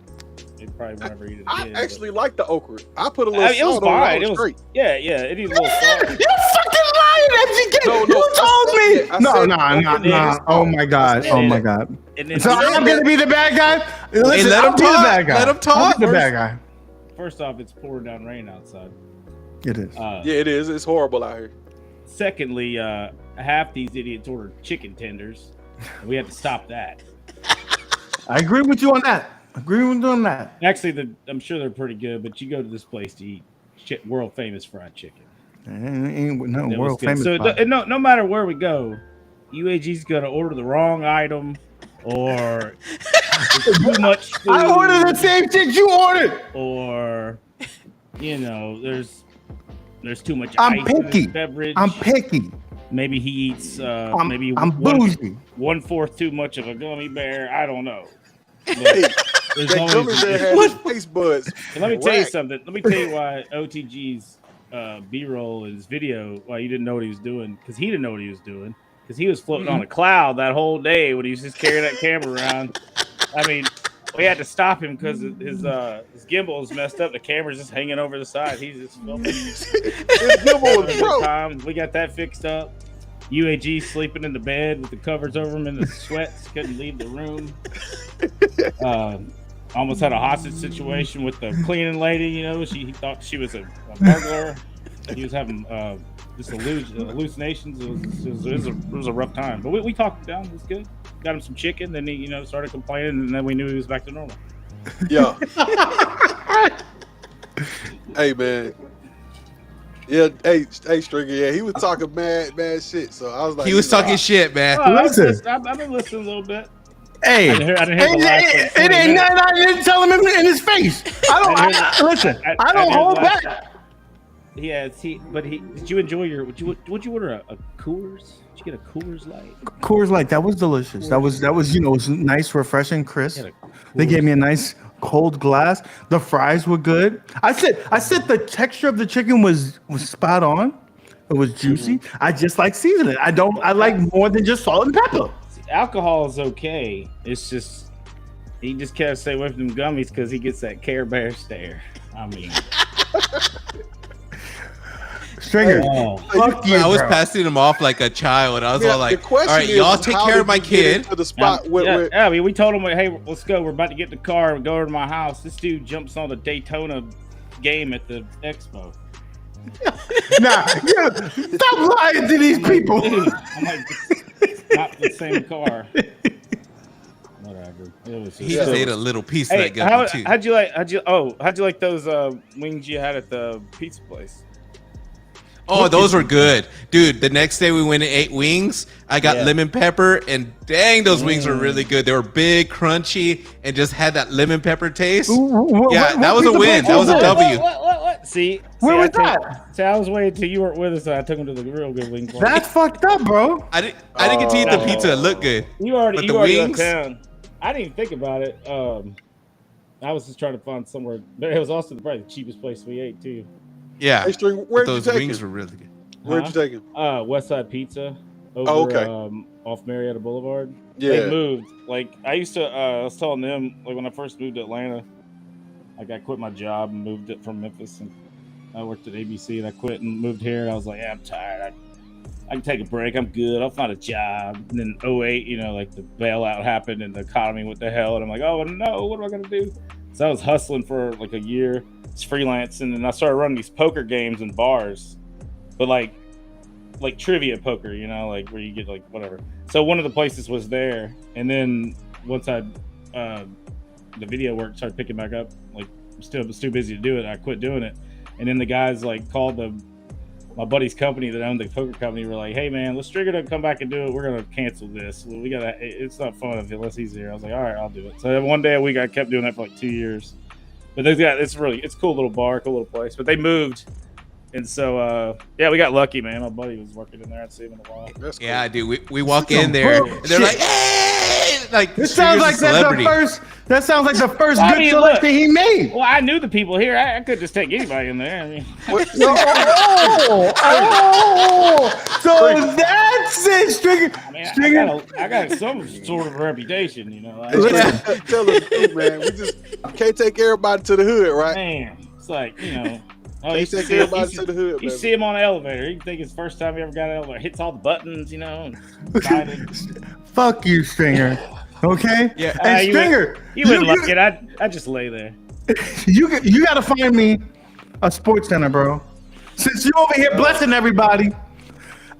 he probably won't ever eat it I again. actually like the okra. I put a little it was salt on fine. it. It was Great. yeah. It needs a little salt. You fucking lying, MGK! No, You I told said me. it. I No, said nah. Oh my God! Oh my God! And then So I'm gonna be the bad guy. Listen, let I'll him be the talk. bad guy. Let him talk. I'll be the bad guy. first off, it's pouring down rain outside. It is. Yeah, it is. It's horrible out here. Secondly, half these idiots ordered chicken tenders, and we had to stop that. I agree with you on that. Actually, I'm sure they're pretty good, but you go to this place to eat world famous fried chicken. Ain't no That was world good. famous. So spot. no matter where we go, UAG's gonna order the wrong item or it's too much food, I ordered the same shit you ordered. or there's too much I'm ice in picky. his beverage. I'm picky. Maybe he eats I'm one bougie. 1/4 too much of a gummy bear. I don't know. But Hey, there's that gummy always- bear had his taste buds. And let me tell you whack. something. Let me tell you why OTG's B-roll and his video, why you didn't know what he was doing, because he didn't know what he was doing, because he was floating on a cloud that whole day when he was just carrying that camera around. I mean, we had to stop him because his gimbal is messed up. The camera's just hanging over the side. He's just filming. His gimbal was broke. Time. We got that fixed up. UAG sleeping in the bed with the covers over him in the sweats. Couldn't leave the room. Almost had a hostage situation with the cleaning lady. You know, he thought she was a burglar. He was having just hallucinations. It was a rough time. But we talked him down. It was good. Got him some chicken. Then he, started complaining, and then we knew he was back to normal. Yeah. Hey, man. Yeah, hey, Stringer. Yeah, he was talking mad shit. So I was like, He was talking shit, man. I've been listening a little bit. Hey, I didn't hear the last, like, it ain't nothing I didn't tell him in his face. Listen. I don't hold back. Yeah, did you enjoy your? Would you order a Coors? Did you get a Coors Light? Coors Light, that was delicious. That was it was nice, refreshing, crisp. They gave me a nice cold glass. The fries were good. I said the texture of the chicken was spot on. It was juicy. I just like seasoning. I like more than just salt and pepper. Alcohol is okay. It's just he just can't stay away from them gummies because he gets that Care Bear stare. I mean, Stringer, fuck you, I was bro. passing him off like a child. I was all like, the "All question right, is, y'all take how care did of my you get kid." into the spot where I mean, we told him, hey, let's go. We're about to get in the car and go over to my house. This dude jumps on the Daytona game at the Expo. Nah, stop lying to these people. Dude, I'm like, not the same car. Whatever. It was He just ate a little piece of Hey, that gummy too. how'd you like those wings you had at the pizza place? Oh, those were good, dude. The next day we went and ate wings. I got lemon pepper, and dang, those wings were really good. They were big, crunchy, and just had that lemon pepper taste. That was a win. That was a W. What? See, Where was that? See, I was waiting till you weren't with us, so I took him to the real good wing place. That's fucked up, bro. I didn't get to eat the pizza. It looked good. You already But the left wings? town. I didn't even think about it. I was just trying to find somewhere. But it was also probably the cheapest place we ate too. Yeah, Hey, Stringer, where'd you those take wings him? were really good. Where'd you take him? West Side Pizza over off Marietta Boulevard. Yeah. They moved. Like I used to I was telling them, like when I first moved to Atlanta, like I quit my job and moved it from Memphis, and I worked at ABC and I quit and moved here, and I was like, I'm tired. I can take a break. I'm good. I'll find a job. And then 2008, like the bailout happened and the economy went to hell, and I'm like, oh no, what am I gonna do? So I was hustling for like a year, just freelancing, and I started running these poker games in bars, but like trivia poker, like where you get like whatever. So one of the places was there, and then once the video work started picking back up, like still was too busy to do it. I quit doing it, and then the guys like called my buddy's company that owned the poker company. Were like, hey man, let's Trigger to come back and do it. We're gonna cancel this. It's not fun unless he's here. I was like, all right, I'll do it. So one day a week, I kept doing that for like 2 years. But it's a cool little bar, cool little place. But they moved. And so, we got lucky, man. My buddy was working in there. I'd see him in a while. That's cool. Yeah, dude. We walk in there, and they're like, "Hey!" Like This sounds like that sounds like the first I good mean, selection he made. Well, I knew the people here. I could just take anybody in there. I mean, So that's it, Stringer. I got some sort of reputation, Tell us, man. We just can't take everybody to the hood, right? Man, it's like, Oh, you take everybody to the hood, You baby. see him on an elevator. You think it's the first time he ever got an elevator. Hits all the buttons, and excited. Fuck you, Stringer. Okay? Yeah. And Stringer, You wouldn't like it. I just lay there. you gotta find me a sports center, bro. Since you're over here blessing everybody,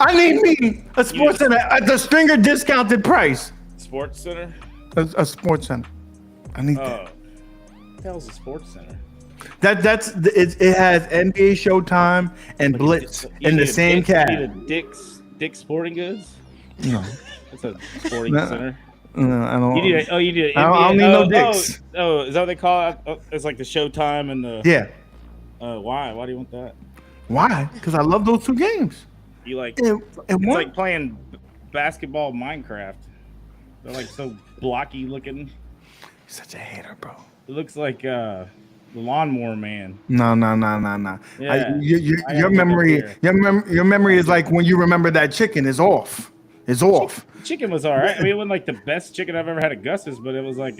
I need me a sports center at the Stringer discounted price. Sports center? A sports center. I need that. What the hell's a sports center? It has NBA Showtime and Blitz in the same cab. You need a Dick's Sporting Goods? No. That's a sporting center. No, I don't. You need I don't need no dicks. Oh, is that what they call it? It's like the Showtime and the. Yeah. Why? Why do you want that? Why? Because I love those two games. You like? And It's what? like playing basketball Minecraft. They're like so blocky looking. You're such a hater, bro. It looks like the Lawnmower Man. No. Yeah. Your memory is like when you remember that chicken is off. It's off. Chicken was all right. I mean, it wasn't like the best chicken I've ever had at Gus's, but it was like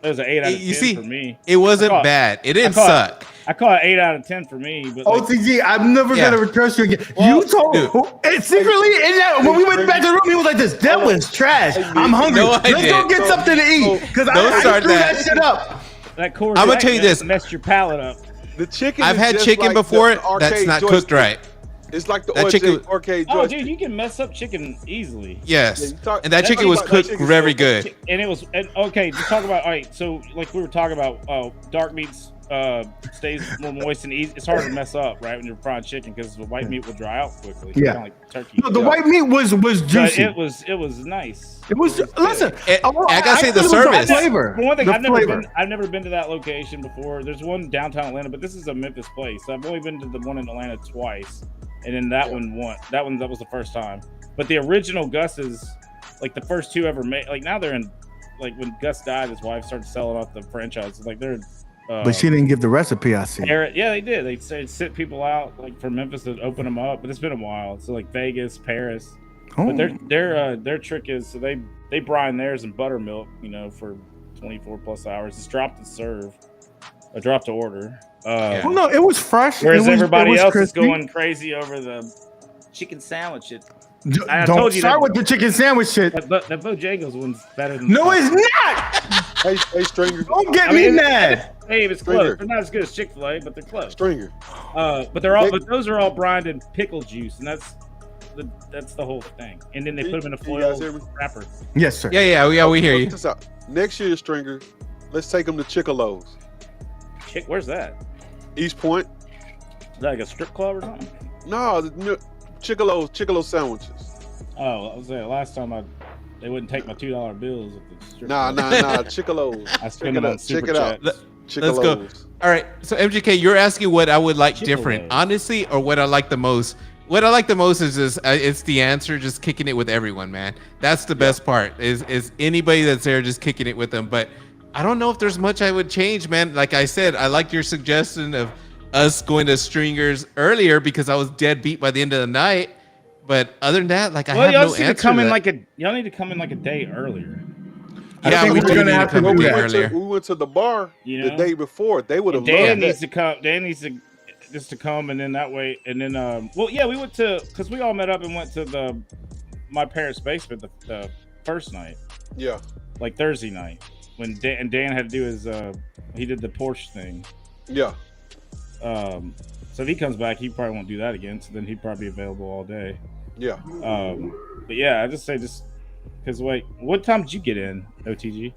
It was an 8 out of 10 You see, for me. it wasn't I call- bad. It didn't I call it- suck. I call it 8 out of 10 for me. But like, OTG, I'm never Yeah. gonna trust you again. Well, You told and secretly in that when we went back to the room, he was like, "This was trash. I'm hungry. No, I Let's go didn't. get something to eat." Because Don't I start threw that. that shit up. that Coors I'ma Light tell you this. messed your palate up. The chicken. I've is had just chicken like before the that's arcade not joystick. cooked right. It's like the That chicken- arcade Oh, joystick. dude, you can mess up chicken easily. Yes, you talk- and that that chicken chicken- was that cooked chicken's very so good. And it was okay. Just talk about all right. So like we were talking about, dark meats stays more moist and easy. It's hard to mess up, right, when you're frying chicken because the white meat will dry out quickly. Yeah. Kinda like turkey. No, the white meat was But juicy. it was nice. It was listen. I gotta say the thought it was service. flavor. For one thing, The I've never flavor. been to that location before. There's one downtown Atlanta, but this is a Memphis place. I've only been to the one in Atlanta twice, and then that was the first time. But the original Gus's, like the first two ever made, like now they're in, like when Gus died, his wife started selling off the franchise. Like they're. But she didn't give the recipe. I see. Yeah, they did. They sent people out like from Memphis to open them up, but it's been a while. So like Vegas, Paris. Oh. But their trick is so they brine theirs in buttermilk, for 24 plus hours. It's dropped to serve, a drop to order. Well, no, it was fresh. Whereas It was- everybody it was else crispy. is going crazy over the chicken sandwich. I Don't told you start that- with the chicken sandwich shit. That Bojangles one's better than. No, it's not. Hey, Stringer. Don't get me mad. Hey, it's close. They're not as good as Chick-fil-A, but they're close. Stringer. But those are all brined in pickle juice, and that's the whole thing. And then they put them in a You guys foil hear me? wrapper. Yes, sir. Yeah, we hear Check you. this out. Next year, Stringer, let's take them to Chick-fil-A's. Where's that? East Point. Is that like a strip club or something? No, Chick-fil-A's sandwiches. Oh, I was there last time. They wouldn't take my $2 bills at the strip Nah, club. Chick-fil-A's. I spend them on Check super it out. chats. Let's go. Chick-fil-A's. All right, so MGK, you're asking what I would like different, Chick-fil-A. honestly, or what I like the most. What I like the most is just it's the answer, just kicking it with everyone, man. That's the best part. Is anybody that's there just kicking it with them. But I don't know if there's much I would change, man. Like I said, I like your suggestion of us going to Stringers earlier because I was dead beat by the end of the night. But other than that, like I have y'all no need to answer. come to in that. y'all need to come in like a day earlier. Yeah, think we we're do gonna need to have to come do a day that. earlier. We went to the bar You the know? day before. They would have Dan loved needs that. to come. Dan needs to just to come, and then that way, and then we went to because we all met up and went to my parents' basement the first night, Yeah. like Thursday night when Dan had to do his he did the Porsche thing. Yeah. So if he comes back, he probably won't do that again. So then he'd probably be available all day. Yeah. But yeah, I just say because wait, what time did you get in, OTG?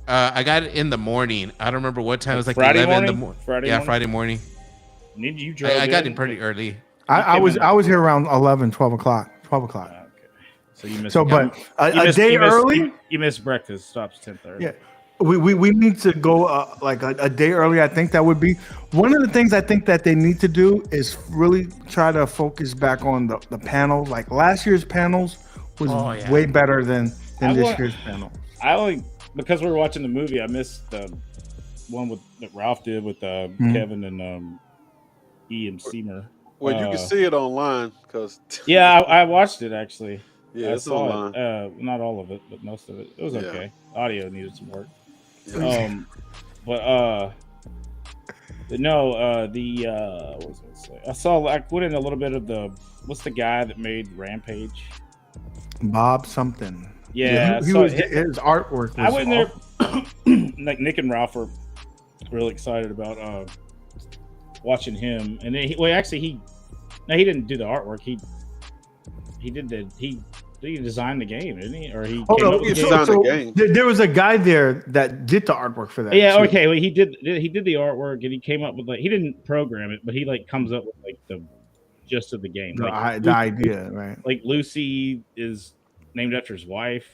I got it in the morning. I don't remember what time. It was like Friday 11 in the morning? morning. Friday Yeah, morning? Friday morning. Did you drove? I got in pretty early. I was here around 11, 12 o'clock. 12 o'clock. Okay. So you missed. So, but a day early. You missed breakfast. Stops 10:30. Yeah. We need to go like a day early. I think that would be one of the things I think that they need to do is really try to focus back on the panels. Like last year's panels was way better than this year's panel. I only because we were watching the movie. I missed the one that Ralph did with Kevin and Ian Seymour. Well, you can see it online because Yeah, I watched it actually. yeah, I it's saw online. it. Not all of it, but most of it. It was Yeah. okay. Audio needed some work. Yeah. But no, what was I gonna say? I put in a little bit of what's the guy that made Rampage? Bob something. Yeah, he so was his artwork. Was I went there. awful. Like Nick and Ralph were really excited about watching him, and then he didn't do the artwork. He designed the game, didn't he? Or he Oh, came no, up with the so- game? designed the game. There was a guy there that did the artwork for that. Yeah, too. okay. Well, he did the artwork, and he came up with he didn't program it, but he comes up with the gist of the game. The idea, right? Like Lucy is named after his wife,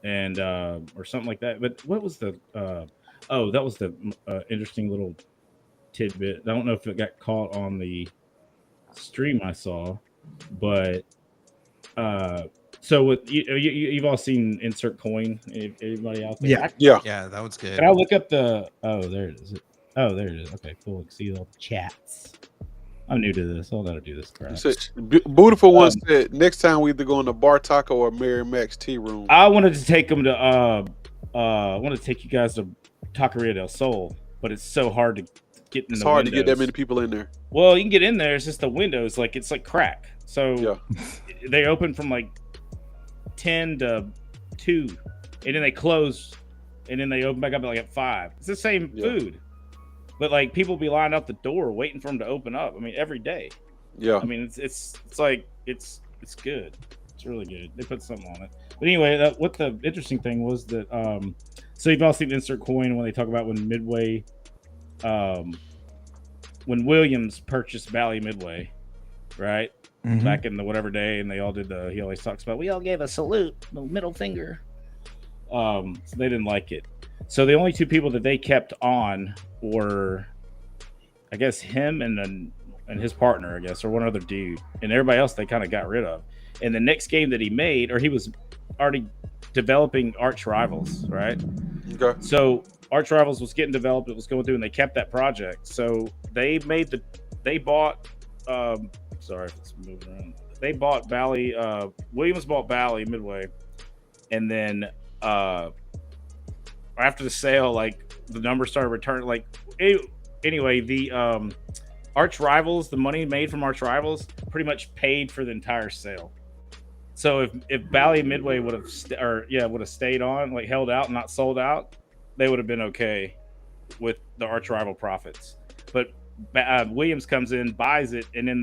and or something like that. But what was the that was the interesting little tidbit. I don't know if it got caught on the stream I saw, but so with you've all seen Insert Coin. Anybody out there? Yeah. Yeah. Yeah, that was good. Can I look up the? Oh, there it is. Oh, there it is. Okay, cool. See all the chats. I'm new to this. I'll never do this crap. Beautiful one said next time we either go in the Bar Taco or Mary Mac's Tea Room. I wanted to take them to I want to take you guys to Taqueria del Sol, but it's so hard to get in It's the hard windows. to get that many people in there. Well, you can get in there. It's just the windows, like it's like crack. So Yeah. they open from like 10 to 2, and then they close, and then they open back up at 5. It's the same food, but like people be lined out the door waiting for them to open up. I mean, every day. Yeah. I mean, it's like it's good. It's really good. They put something on it. But anyway, what the interesting thing was that so you've all seen Insert Coin when they talk about when Midway, when Williams purchased Bally Midway, right? Back in the whatever day, and they all did he always talks about, we all gave a salute, the middle finger. So they didn't like it. So the only 2 people that they kept on were, I guess, him and his partner, I guess, or one other dude, and everybody else they kind of got rid of. And the next game that he made, or he was already developing Arch Rivals, right? Okay. So Arch Rivals was getting developed, it was going through, and they kept that project. So they bought sorry if it's moving around. They bought Bally, Williams bought Bally Midway, and then after the sale, like the numbers started returning. Like anyway, the Arch Rivals, the money made from Arch Rivals, pretty much paid for the entire sale. So if Bally Midway would have stayed on, like held out and not sold out, they would have been okay with the Arch Rival profits. But Williams comes in, buys it, and then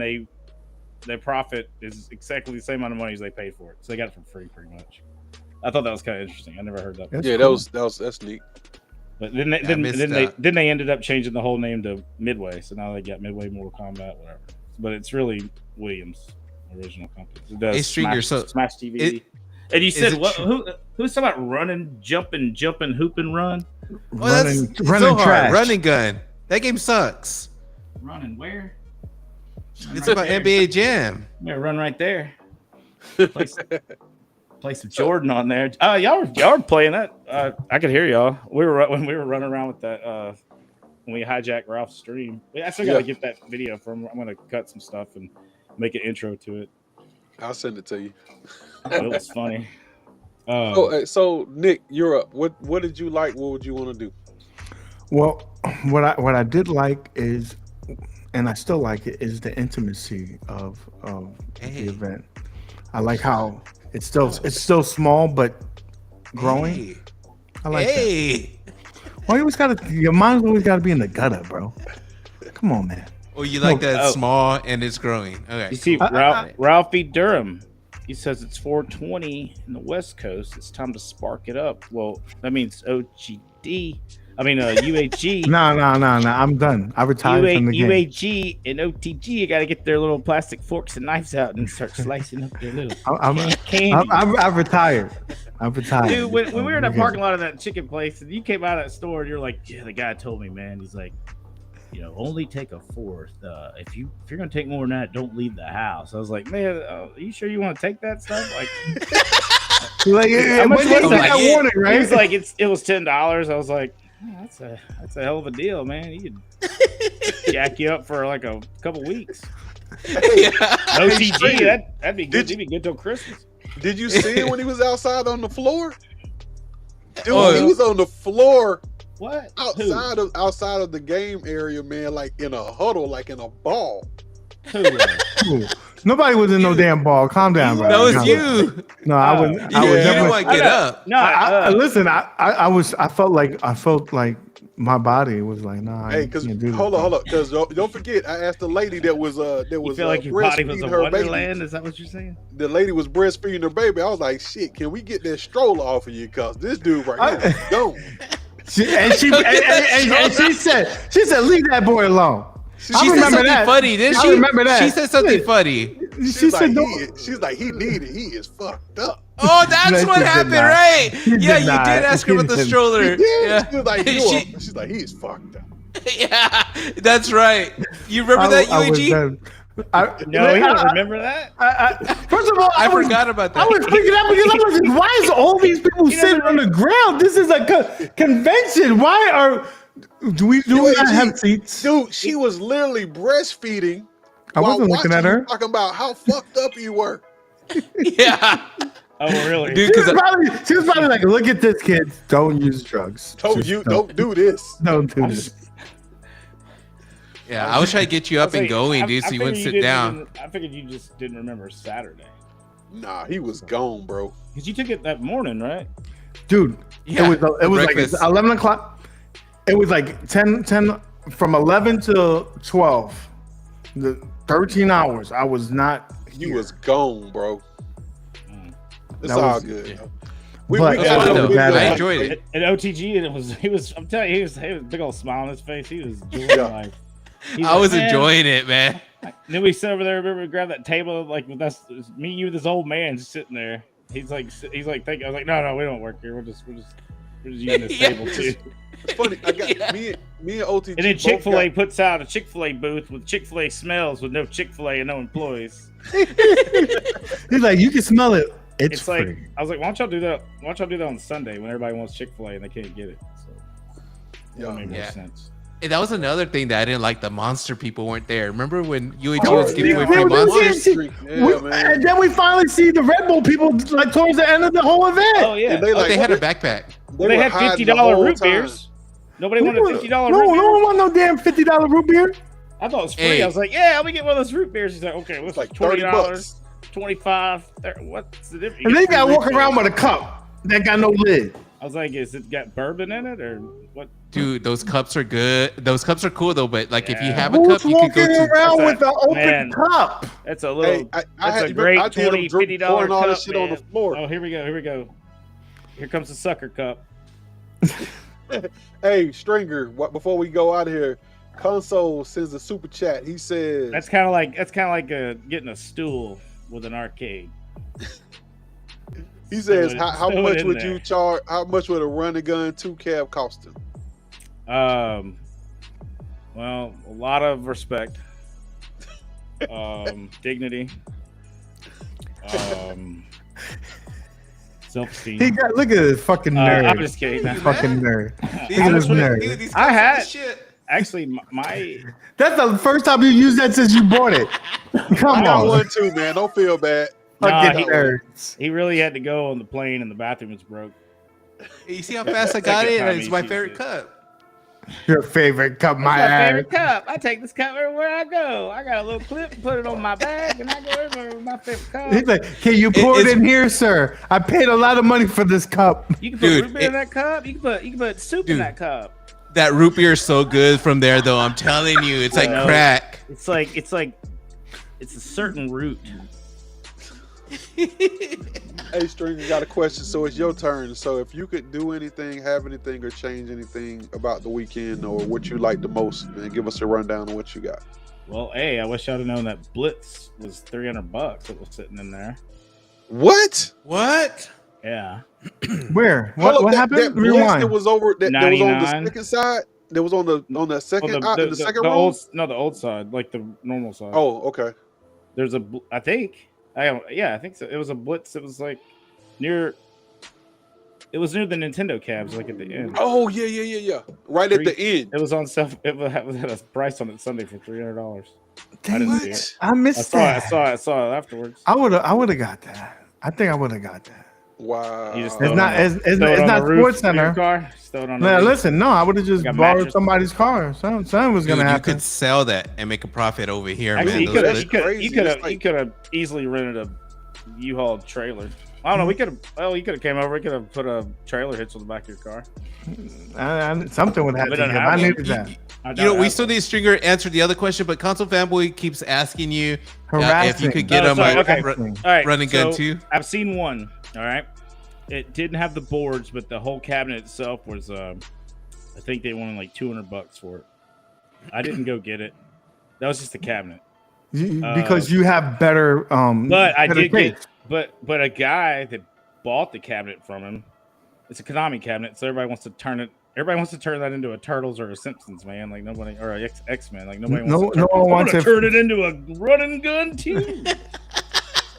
their profit is exactly the same amount of money as they paid for it. So they got it for free, pretty much. I thought that was kind of interesting. I never heard that. That's Yeah, cool. that's neat. But then they ended up changing the whole name to Midway. So now they got Midway Mortal Kombat, whatever. But it's really Williams' original company. It does Hey, Stringer, Smash TV. And you said it what? Who's talking about running, jumping, hoop and run? Well, that's running so hard. trash. Running gun. That game sucks. Running where? It's about NBA Jam. I'm gonna run right there. Play some Jordan on there. Y'all were playing that. I could hear y'all. When we were running around with that. When we hijacked Ralph's stream. I still gotta get that video from. I'm gonna cut some stuff and make an intro to it. I'll send it to you. It was funny. So Nick, you're up. What did you like? What would you want to do? Well, what I did like is, and I still like it, is the intimacy of the event. I like how it's still small but growing. Hey. I like that. Well, your mind's always gotta be in the gutter, bro. Come on, man. Oh, you like that small and it's growing. Okay. You see, Ralphie Durham. He says it's 4:20 in the West Coast. It's time to spark it up. Well, that means UHG. No. I'm done. I retired from the game. UAG and OTG. You got to get their little plastic forks and knives out and start slicing up their little candy. I've retired. Dude, when we were in the parking lot of that chicken place, and you came out of that store, and you're like, yeah, the guy told me, man. He's like, only take a fourth. If you're gonna take more than that, don't leave the house. I was like, man, are you sure you want to take that stuff? Like, how much was that warning, right? He was like, it was $10. I was like, that's a hell of a deal, man. He could jack you up for like a couple weeks. OTG, that'd be good. He'd be good till Christmas. Did you see him when he was outside on the floor? Dude, he was on the floor. What? Outside of the game area, man, like in a huddle, like in a ball. Nobody was in no damn ball. Calm down, bro. That was you. No, I was. You didn't want to get up. No, listen. I felt like my body was like, nah. Hey, because hold on, because don't forget, I asked the lady that was you feel like your body was a wonderland. Is that what you're saying? The lady was breastfeeding her baby. I was like, shit, can we get that stroller off of you? Because this dude right here is gone. She said, leave that boy alone. She said something funny, didn't she? I remember that. She said something funny. She's like, he needed it. He is fucked up. Oh, that's what happened, right? Yeah, you did ask her about the stroller. Yeah. She was like, she's like, he is fucked up. Yeah, that's right. You remember that, UAG? No, you don't remember that? First of all, I forgot about that. I was freaking out because I was like, why is all these people sitting on the ground? This is a convention. Do we not have seats? Dude, she was literally breastfeeding. I wasn't looking at her. Talking about how fucked up you were. Yeah. Oh, really? Dude, because She was probably like, "Look at this, kids. Don't use drugs. Told Just you, don't do this. Don't do I'm this." just- yeah, I was trying to get you I up was and like, going, I- dude, I so you figured wouldn't sit didn't down. even- I figured you just didn't remember Saturday. Nah, he was gone, bro. Because you took it that morning, right? Dude, Yeah, it was like breakfast. 11 o'clock. It was like 10 from 11 to 12. The 13 hours. I was not You here. was gone, bro. It's That all was- good. yeah. Though. But- It was fun, though. bad I ass. enjoyed it. At OTG, and he was. I'm telling you, he was a big old smile on his face. He was doing Yeah. like. he's I like, was "Man." enjoying it, man. And then we sit over there. Remember, we grabbed that table like with us, me, you, this old man just sitting there. He's like thinking. I was like, no, we don't work here. We're just using this Yeah. table too. It's funny. I got me and OTG. And then both Chick-fil-A got- puts out a Chick-fil-A booth with Chick-fil-A smells with no Chick-fil-A and no employees. He's like, you can smell it. It's It's like free. I was like, why don't y'all do that? Why don't y'all do that on Sunday when everybody wants Chick-fil-A and they can't get it? So that made more Yeah. sense. And that was another thing that I didn't like. The monster people weren't there. Remember when UAG Oh, was giving away yeah. free We were monsters? doing- Yeah, man. and then we finally see the Red Bull people like towards the end of the whole event. Oh yeah, And they Oh, like they had a what? backpack. they were had hiding the $50 whole root time. beers. Nobody wanted $50 No, root no beers. one want no damn $50 root beer. I thought it was free. Hey. I was like, yeah, let me get one of those root beers. He's like, okay, what's It's like like $30. $20, 25, 30, what's the difference? And then you get gotta free walk root around beers. with a cup that got no lid. I was like, is it got bourbon in it or what? Dude, those cups are good. Those cups are cool though, but like if you Yeah. have a Who's cup, you could go walking to. around That's with an open man. cup? That's a little. Hey, I that's had a you great remember, I did $20, them $50 pouring all cup, this shit on the man. floor. Oh, here we go. Here comes the sucker cup. Hey, Stringer, before we go out of here, Console sends a super chat. He says, That's kind of like getting a stool with an arcade. he says, Throw it- how throw it much in would there. you charge? How much would a run and gun 2 cab cost him? Well, a lot of respect, dignity, self-esteem. He got look at this fucking nerd. I'm just kidding. Fucking nerd. These Look at are this pretty- nerd. dude, these I cups are had- the shit. Actually, my That's the first time you used that since you bought it. Come I got on, one too, man. Don't feel bad. fucking he- nerds. he really had to go on the plane and the bathroom was broke. You see how fast I got Second it? time It's he's my used favorite it. cup. Your favorite cup, my My ass. favorite cup. I take this cup everywhere I go. I got a little clip, put it on my bag, and I go everywhere with my favorite cup. He's like, can you pour it it's- in here, sir? I paid a lot of money for this cup. You can put Dude, root beer in that cup. You can put soup in Dude. that cup. That root beer is so good from there, though. I'm telling you, it's like I know. crack. It's a certain root. Hey, Stringer, got a question. So it's your turn. So if you could do anything, have anything, or change anything about the weekend or what you like the most, man, give us a rundown on what you got. Well, hey, I wish I'd have known that Blitz was $300 that was sitting in there. What? What? Yeah. Where? Hold up, What that happened? Blitz Rewind. that was over that was on the 99. second side. That was on the second Well, the second row. old, no, the old side, like the normal side. Oh, okay. There's a, I think, I think so. It was a Blitz. It was like near. It was near the Nintendo cabs, like at the end. Oh yeah. Right at the end. It was on stuff. It had a price on it Sunday for $300. I didn't see it. I missed I that. saw it afterwards. I would have got that. I think I would have got that. Wow. You just It's throw not. it on It's, the- it's, throw it it's on not the roof Sports of your Center. car. Just throw it on the Now roof. listen. No, I would have just Like a borrowed mattress. somebody's car. Something was Dude, gonna you happen. could sell that and make a profit over here, Actually, man. you Those could have, lit- you could, crazy. you could It's have, like- you could have easily rented a U-Haul trailer. I don't know. We could have. Well, you could have came over. We could have put a trailer hitch on the back of your car. Something would We happen. don't If have I one. needed that. I You know, we doubt still that. need Stringer answer the other question, but Console Fanboy keeps asking you if you Harassing. could get No, him sorry, a okay. Harassing. All right, running gun so too. I've seen one. All right, it didn't have the boards, but the whole cabinet itself was. I think they wanted like $200 for it. I didn't go get it. That was just a cabinet. Because you have better. But I better did taste. get. But a guy that bought the cabinet from him. It's a Konami cabinet, so everybody wants to turn it. Everybody wants to turn that into a Turtles or a Simpsons, man. Like nobody, or a X-Men. Like nobody No- wants. To no turn, one I'm wants gonna it. turn it into a run and gun team.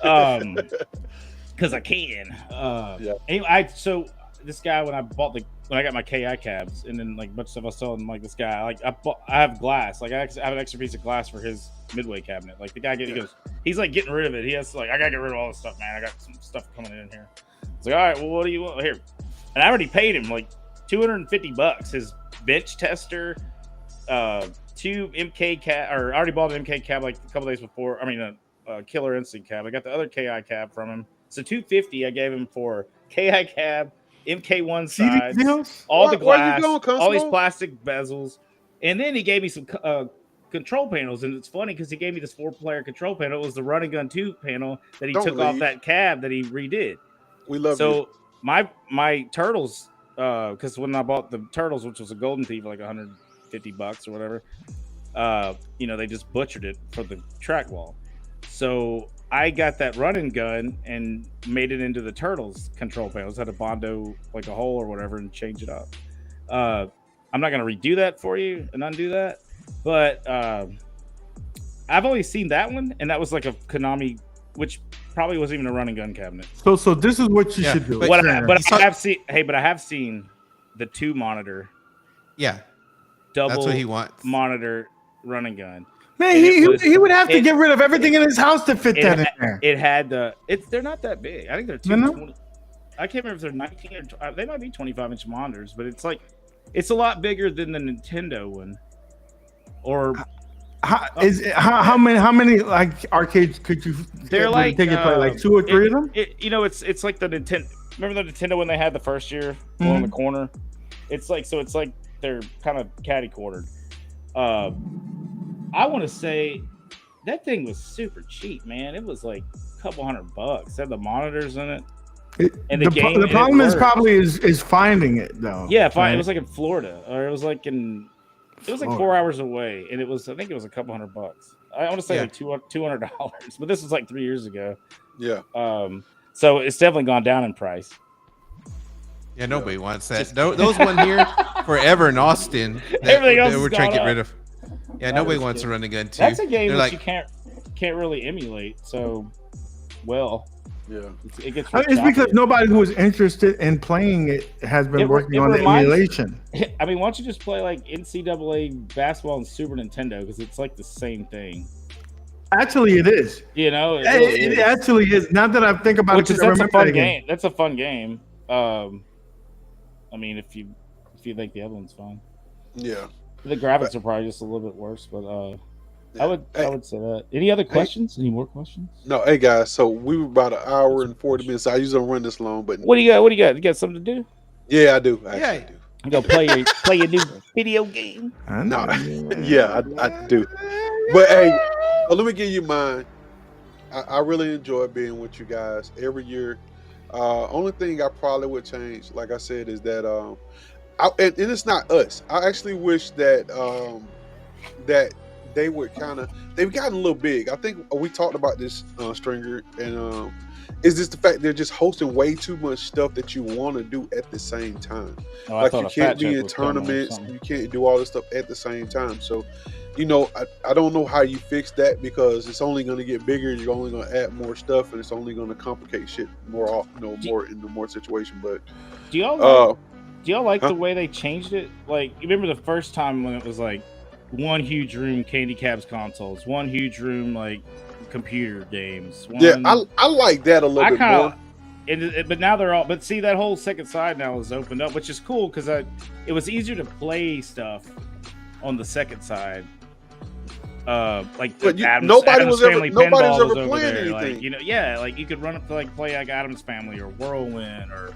Because I can. Yeah. Anyway, so this guy when I got my KI cabs and then like a bunch of stuff I was telling him like this guy like I have glass like I have an extra piece of glass for his midway cabinet. Like the guy he goes, he's like getting rid of it. He has like I gotta get rid of all this stuff, man. I got some stuff coming in here. It's like, all right, well, what do you want here? And I already paid him like $250. His bench tester, 2 MK cab, or I already bought an MK cab like a couple days before. I mean, a Killer Instinct cab. I got the other KI cab from him. So $250 I gave him for KI cab, MK1 sides, all the glass, all these plastic bezels, and then he gave me some control panels. And it's funny because he gave me this 4-player control panel. It was the Run and Gun 2 panel that he took off that cab that he redid. We love so you. my turtles, because when I bought the turtles, which was a Golden Thief, like $150 or whatever, they just butchered it for the track wall. So I got that Run and Gun and made it into the turtles control panels. Had a Bondo like a hole or whatever and change it up. I'm not gonna redo that for you and undo that, but I've only seen that one, and that was like a Konami, which probably wasn't even a Run and Gun cabinet. So this is what you should do. But I have seen the 2 monitor. Yeah, double that's what he wants. Monitor Run and Gun. Man, he would have to get rid of everything in his house to fit that in there. It had they're not that big. I think they're 220. I can't remember if they're 19 or they might be 25-inch monitors, but it's a lot bigger than the Nintendo one. Or how many like arcades could you? They're like take play like 2 or 3 of them. It's like the Nintendo. Remember the Nintendo when they had the first year on the corner? It's like they're kind of catty cornered. I want to say that thing was super cheap, man. It was like a couple $100. It had the monitors in it. The problem is probably is finding it though. Yeah, right? It was like in Florida, or it was like 4 hours away, and I think it was a couple $100. I want to say like $200, but this was like 3 years ago. Yeah. So it's definitely gone down in price. Yeah, nobody wants that. Those one here forever in Austin. Everything else we're trying to get rid of. Yeah, nobody wants to Run and Gun 2. That's a game that you can't really emulate. So, yeah, it gets. It's because nobody who is interested in playing it has been working on the emulation. I mean, why don't you just play like NCAA basketball and Super Nintendo, because it's like the same thing. Actually, it is. It actually is. Now that I think about it, that's a fun game. That's a fun game. I mean, if you think the other one's fun. Yeah. The graphics are probably just a little bit worse, but I would say that. Any other questions? Any more questions? No, hey guys. So we were about 1 hour and 40 minutes. I usually don't run this long, but what do you got? You got something to do? Yeah, I do. I do. You gonna play your new video game? No, yeah, I do. But hey, let me give you mine. I really enjoy being with you guys every year. Only thing I probably would change, like I said, is that and it's not us. I actually wish that that they've gotten a little big. I think we talked about this, Stringer, and is this the fact they're just hosting way too much stuff that you want to do at the same time? Like you can't be in tournaments, you can't do all this stuff at the same time. So, I don't know how you fix that, because it's only going to get bigger. You're only going to add more stuff, and it's only going to complicate shit more situation. But do y'all like the way they changed it? Like, you remember the first time when it was like one huge room, Candy Cabs consoles, one huge room, like computer games. I like that a little bit more. But now they're all. But see, that whole second side now is opened up, which is cool because it was easier to play stuff on the second side. Like nobody was ever playing anything. Like, like you could run up to like play like Adam's Family or Whirlwind or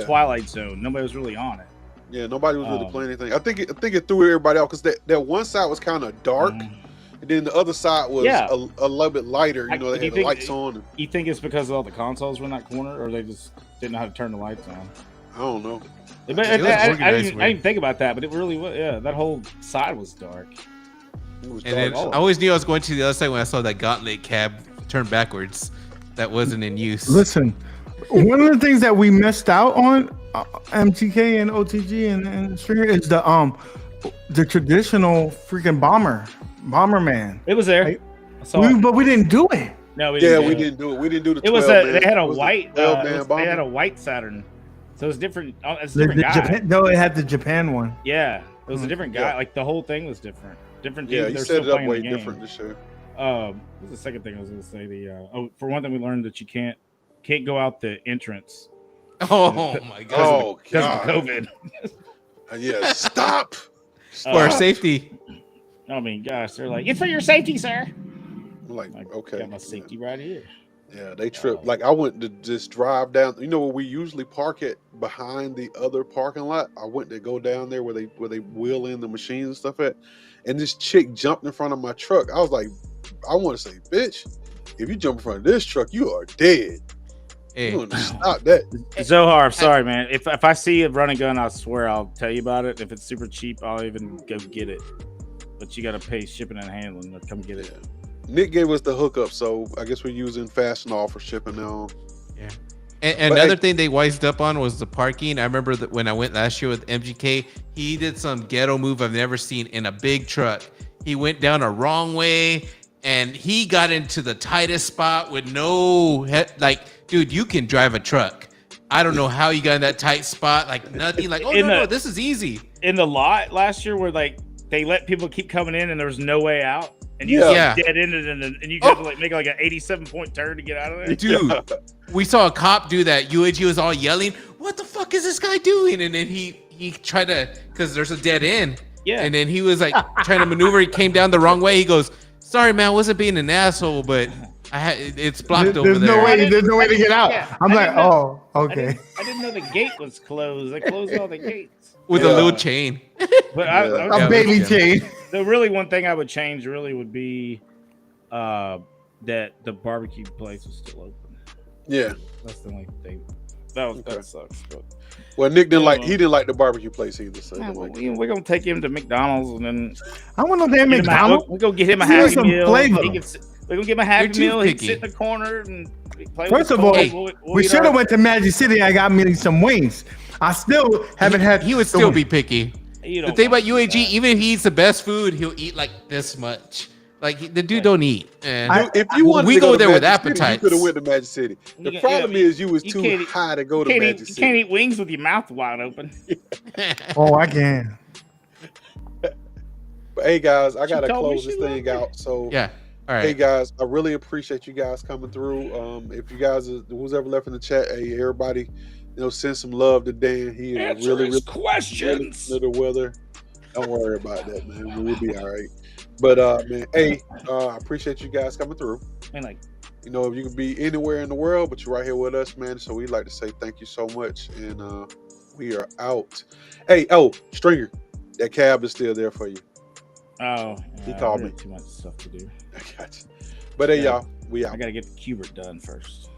Twilight Zone. Nobody was really on it. Yeah, nobody was really playing anything. I think it threw everybody out, because that one side was kind of dark, and then the other side was a little bit lighter. They had the lights on. You think it's because all the consoles were in that corner, or they just didn't know how to turn the lights on? I don't know. I didn't think about that, but it really was. Yeah, that whole side was dark. I always knew I was going to the other side when I saw that Gauntlet cab turn backwards. That wasn't in use. Listen, one of the things that we missed out on, MTK and OTG and Stringer, is the traditional freaking Bomberman. It was there. Like, but we didn't do it. No, we didn't do it. We didn't do the. It was they had a white. They had a white Saturn. So it's different. It's a different guy. Japan, no, it had the Japan one. Yeah, it was a different guy. Yeah. Like the whole thing was different. Different Yeah, dudes. he They're set still it up playing way the game. different this year. What was the second thing I was going to say? For one thing, we learned that you can't go out the entrance. Oh my god. Oh Because god. of COVID. Yeah, stop. For our Uh, safety. I mean, gosh, they're like, it's for your safety, sir. I'm like, Like, okay. got my safety right here. Yeah, they tripped. Like I went to just drive down. You know where we usually park it behind the other parking lot. I went to go down there where they wheel in the machines and stuff at, and this chick jumped in front of my truck. I was like, I want to say, bitch, if you jump in front of this truck, you are dead. Hey. You want to stop that? Zohar, I'm sorry, man. If I see a running gun, I swear I'll tell you about it. If it's super cheap, I'll even go get it. But you got to pay shipping and handling to come get it. Nick gave us the hookup, so I guess we're using Fast and All for shipping now. Yeah. And But, another hey- thing they wised up on was the parking. I remember that when I went last year with MGK, he did some ghetto move I've never seen in a big truck. He went down a wrong way and he got into the tightest spot with dude, you can drive a truck. I don't know how you got in that tight spot, like nothing, like, oh no, this is easy. In the lot last year where like they let people keep coming in and there was no way out. And you Yeah. dead ended and you got to like make like an 87-point turn to get out of there. Dude, we saw a cop do that. UAG was all yelling, what the fuck is this guy doing? And then he tried to, because there's a dead end. Yeah. And then he was like trying to maneuver. He came down the wrong way. He goes, sorry, man, I wasn't being an asshole, but it's blocked over There's there. there's no way to get out. Yeah, I'm I like, didn't know- oh, okay. I didn't know the gate was closed. They closed all the gates. With a Yeah. little chain. But Yeah. A baby chain. the really one thing I would change really would be that the barbecue place was still open. Yeah. That's the only thing. That sucks. But Well, Nick didn't like. He didn't like the barbecue place either. So he yeah, didn't well, like it. we're gonna take him to McDonald's and then I want no damn get him a- McDonald's. we're gonna get him a Give us happy some meal. flavor. We're gonna give him a happy You're too meal. He can picky. sit in the corner and play First with of all, his toys. We'll we eat should our- have went to Magic City. I got me some wings. I still haven't had. He would the still wings. be picky. You The don't thing want about to do UAG, that. even if he eats the best food, he'll eat like this much. Like the dude don't eat. And If you wanted we to go to there with Magic City, appetites. you could have went to Magic City. The You problem yeah, is you was you too can't eat- high to go to You Magic can't City. eat wings with your mouth wide open. Oh, I can. But hey guys, I gotta told me close this she thing loved out. So yeah. All hey right. guys, I really appreciate you guys coming through. If you guys, who's ever left in the chat, hey everybody, send some love to Dan. He is really questions. under the weather. Don't worry about that, man. We'll be all right. But man, hey, I appreciate you guys coming through. I mean, like, If you could be anywhere in the world, but you're right here with us, man. So we'd like to say thank you so much, and we are out. Hey, Stringer, that cab is still there for you. oh, He called I me. got too much stuff to do. I got you. But hey, Yeah. y'all, we out. I gotta get the Cubert done first.